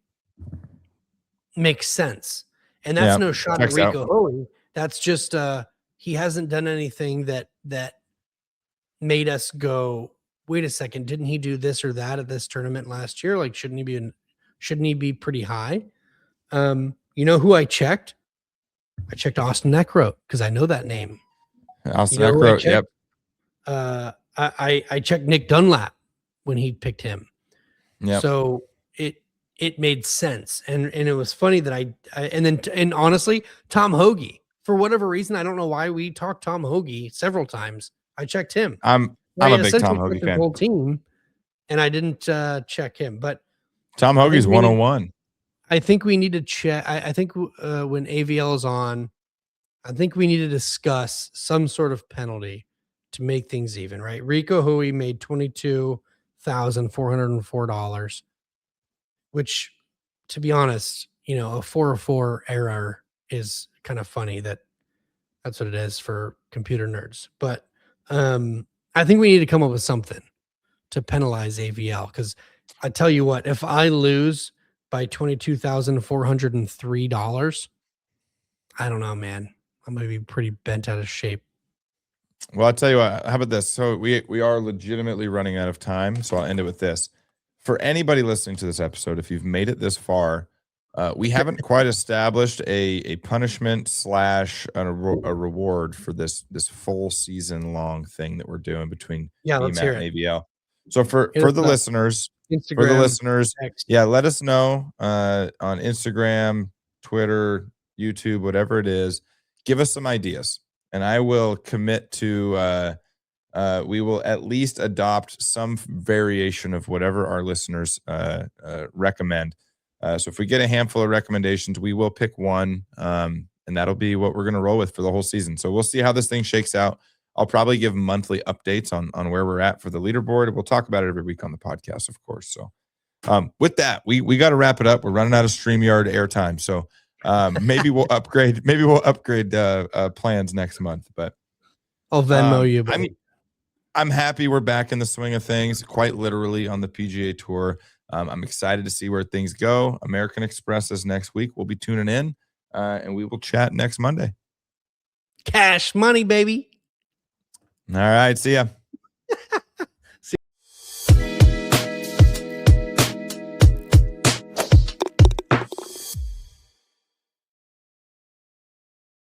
makes sense. And that's no shot at Rico Hui. That's just he hasn't done anything that made us go, wait a second, didn't he do this or that at this tournament last year? Like, shouldn't he be pretty high? You know who I checked? I checked Austin Eckroat because I know that name. Austin Eckroat, yep. I checked Nick Dunlap when he picked him. Yeah. So it made sense. And it was funny that and honestly, Tom Hoagie, for whatever reason, I don't know why we talked Tom Hoagie several times. I checked him. I'm a big Tom Hoagie fan. Whole team, and I didn't check him. But Tom Hoagie's 101. I think we need to check. I think when AVL is on, I think we need to discuss some sort of penalty to make things even, right? Rico Hui made $22,404, which, to be honest, a 404 error is kind of funny. That's what it is for computer nerds. But I think we need to come up with something to penalize AVL, because I tell you what, if I lose by $22,403, I don't know, man. I'm going to be pretty bent out of shape. Well, I'll tell you what, how about this? So we are legitimately running out of time, so I'll end it with this. For anybody listening to this episode, if you've made it this far, We haven't quite established a punishment / a reward for this full season long thing that we're doing between Yeah, me, let's Matt, hear and it. ABL. So for Hit us the up. listeners, Instagram, text. yeah, let us know on Instagram, Twitter, YouTube, whatever it is. Give us some ideas, and I will commit to. We will at least adopt some variation of whatever our listeners recommend. So if we get a handful of recommendations, we will pick one, and that'll be what we're going to roll with for the whole season. So we'll see how this thing shakes out. I'll probably give monthly updates on where we're at for the leaderboard. We'll talk about it every week on the podcast, of course. So with that, we got to wrap it up. We're running out of StreamYard airtime. So maybe we'll upgrade. Maybe we'll upgrade plans next month. But I'll Venmo you. Buddy. I'm happy we're back in the swing of things, quite literally on the PGA Tour. I'm excited to see where things go. American Express is next week. We'll be tuning in, and we will chat next Monday. Cash money, baby. All right. See ya.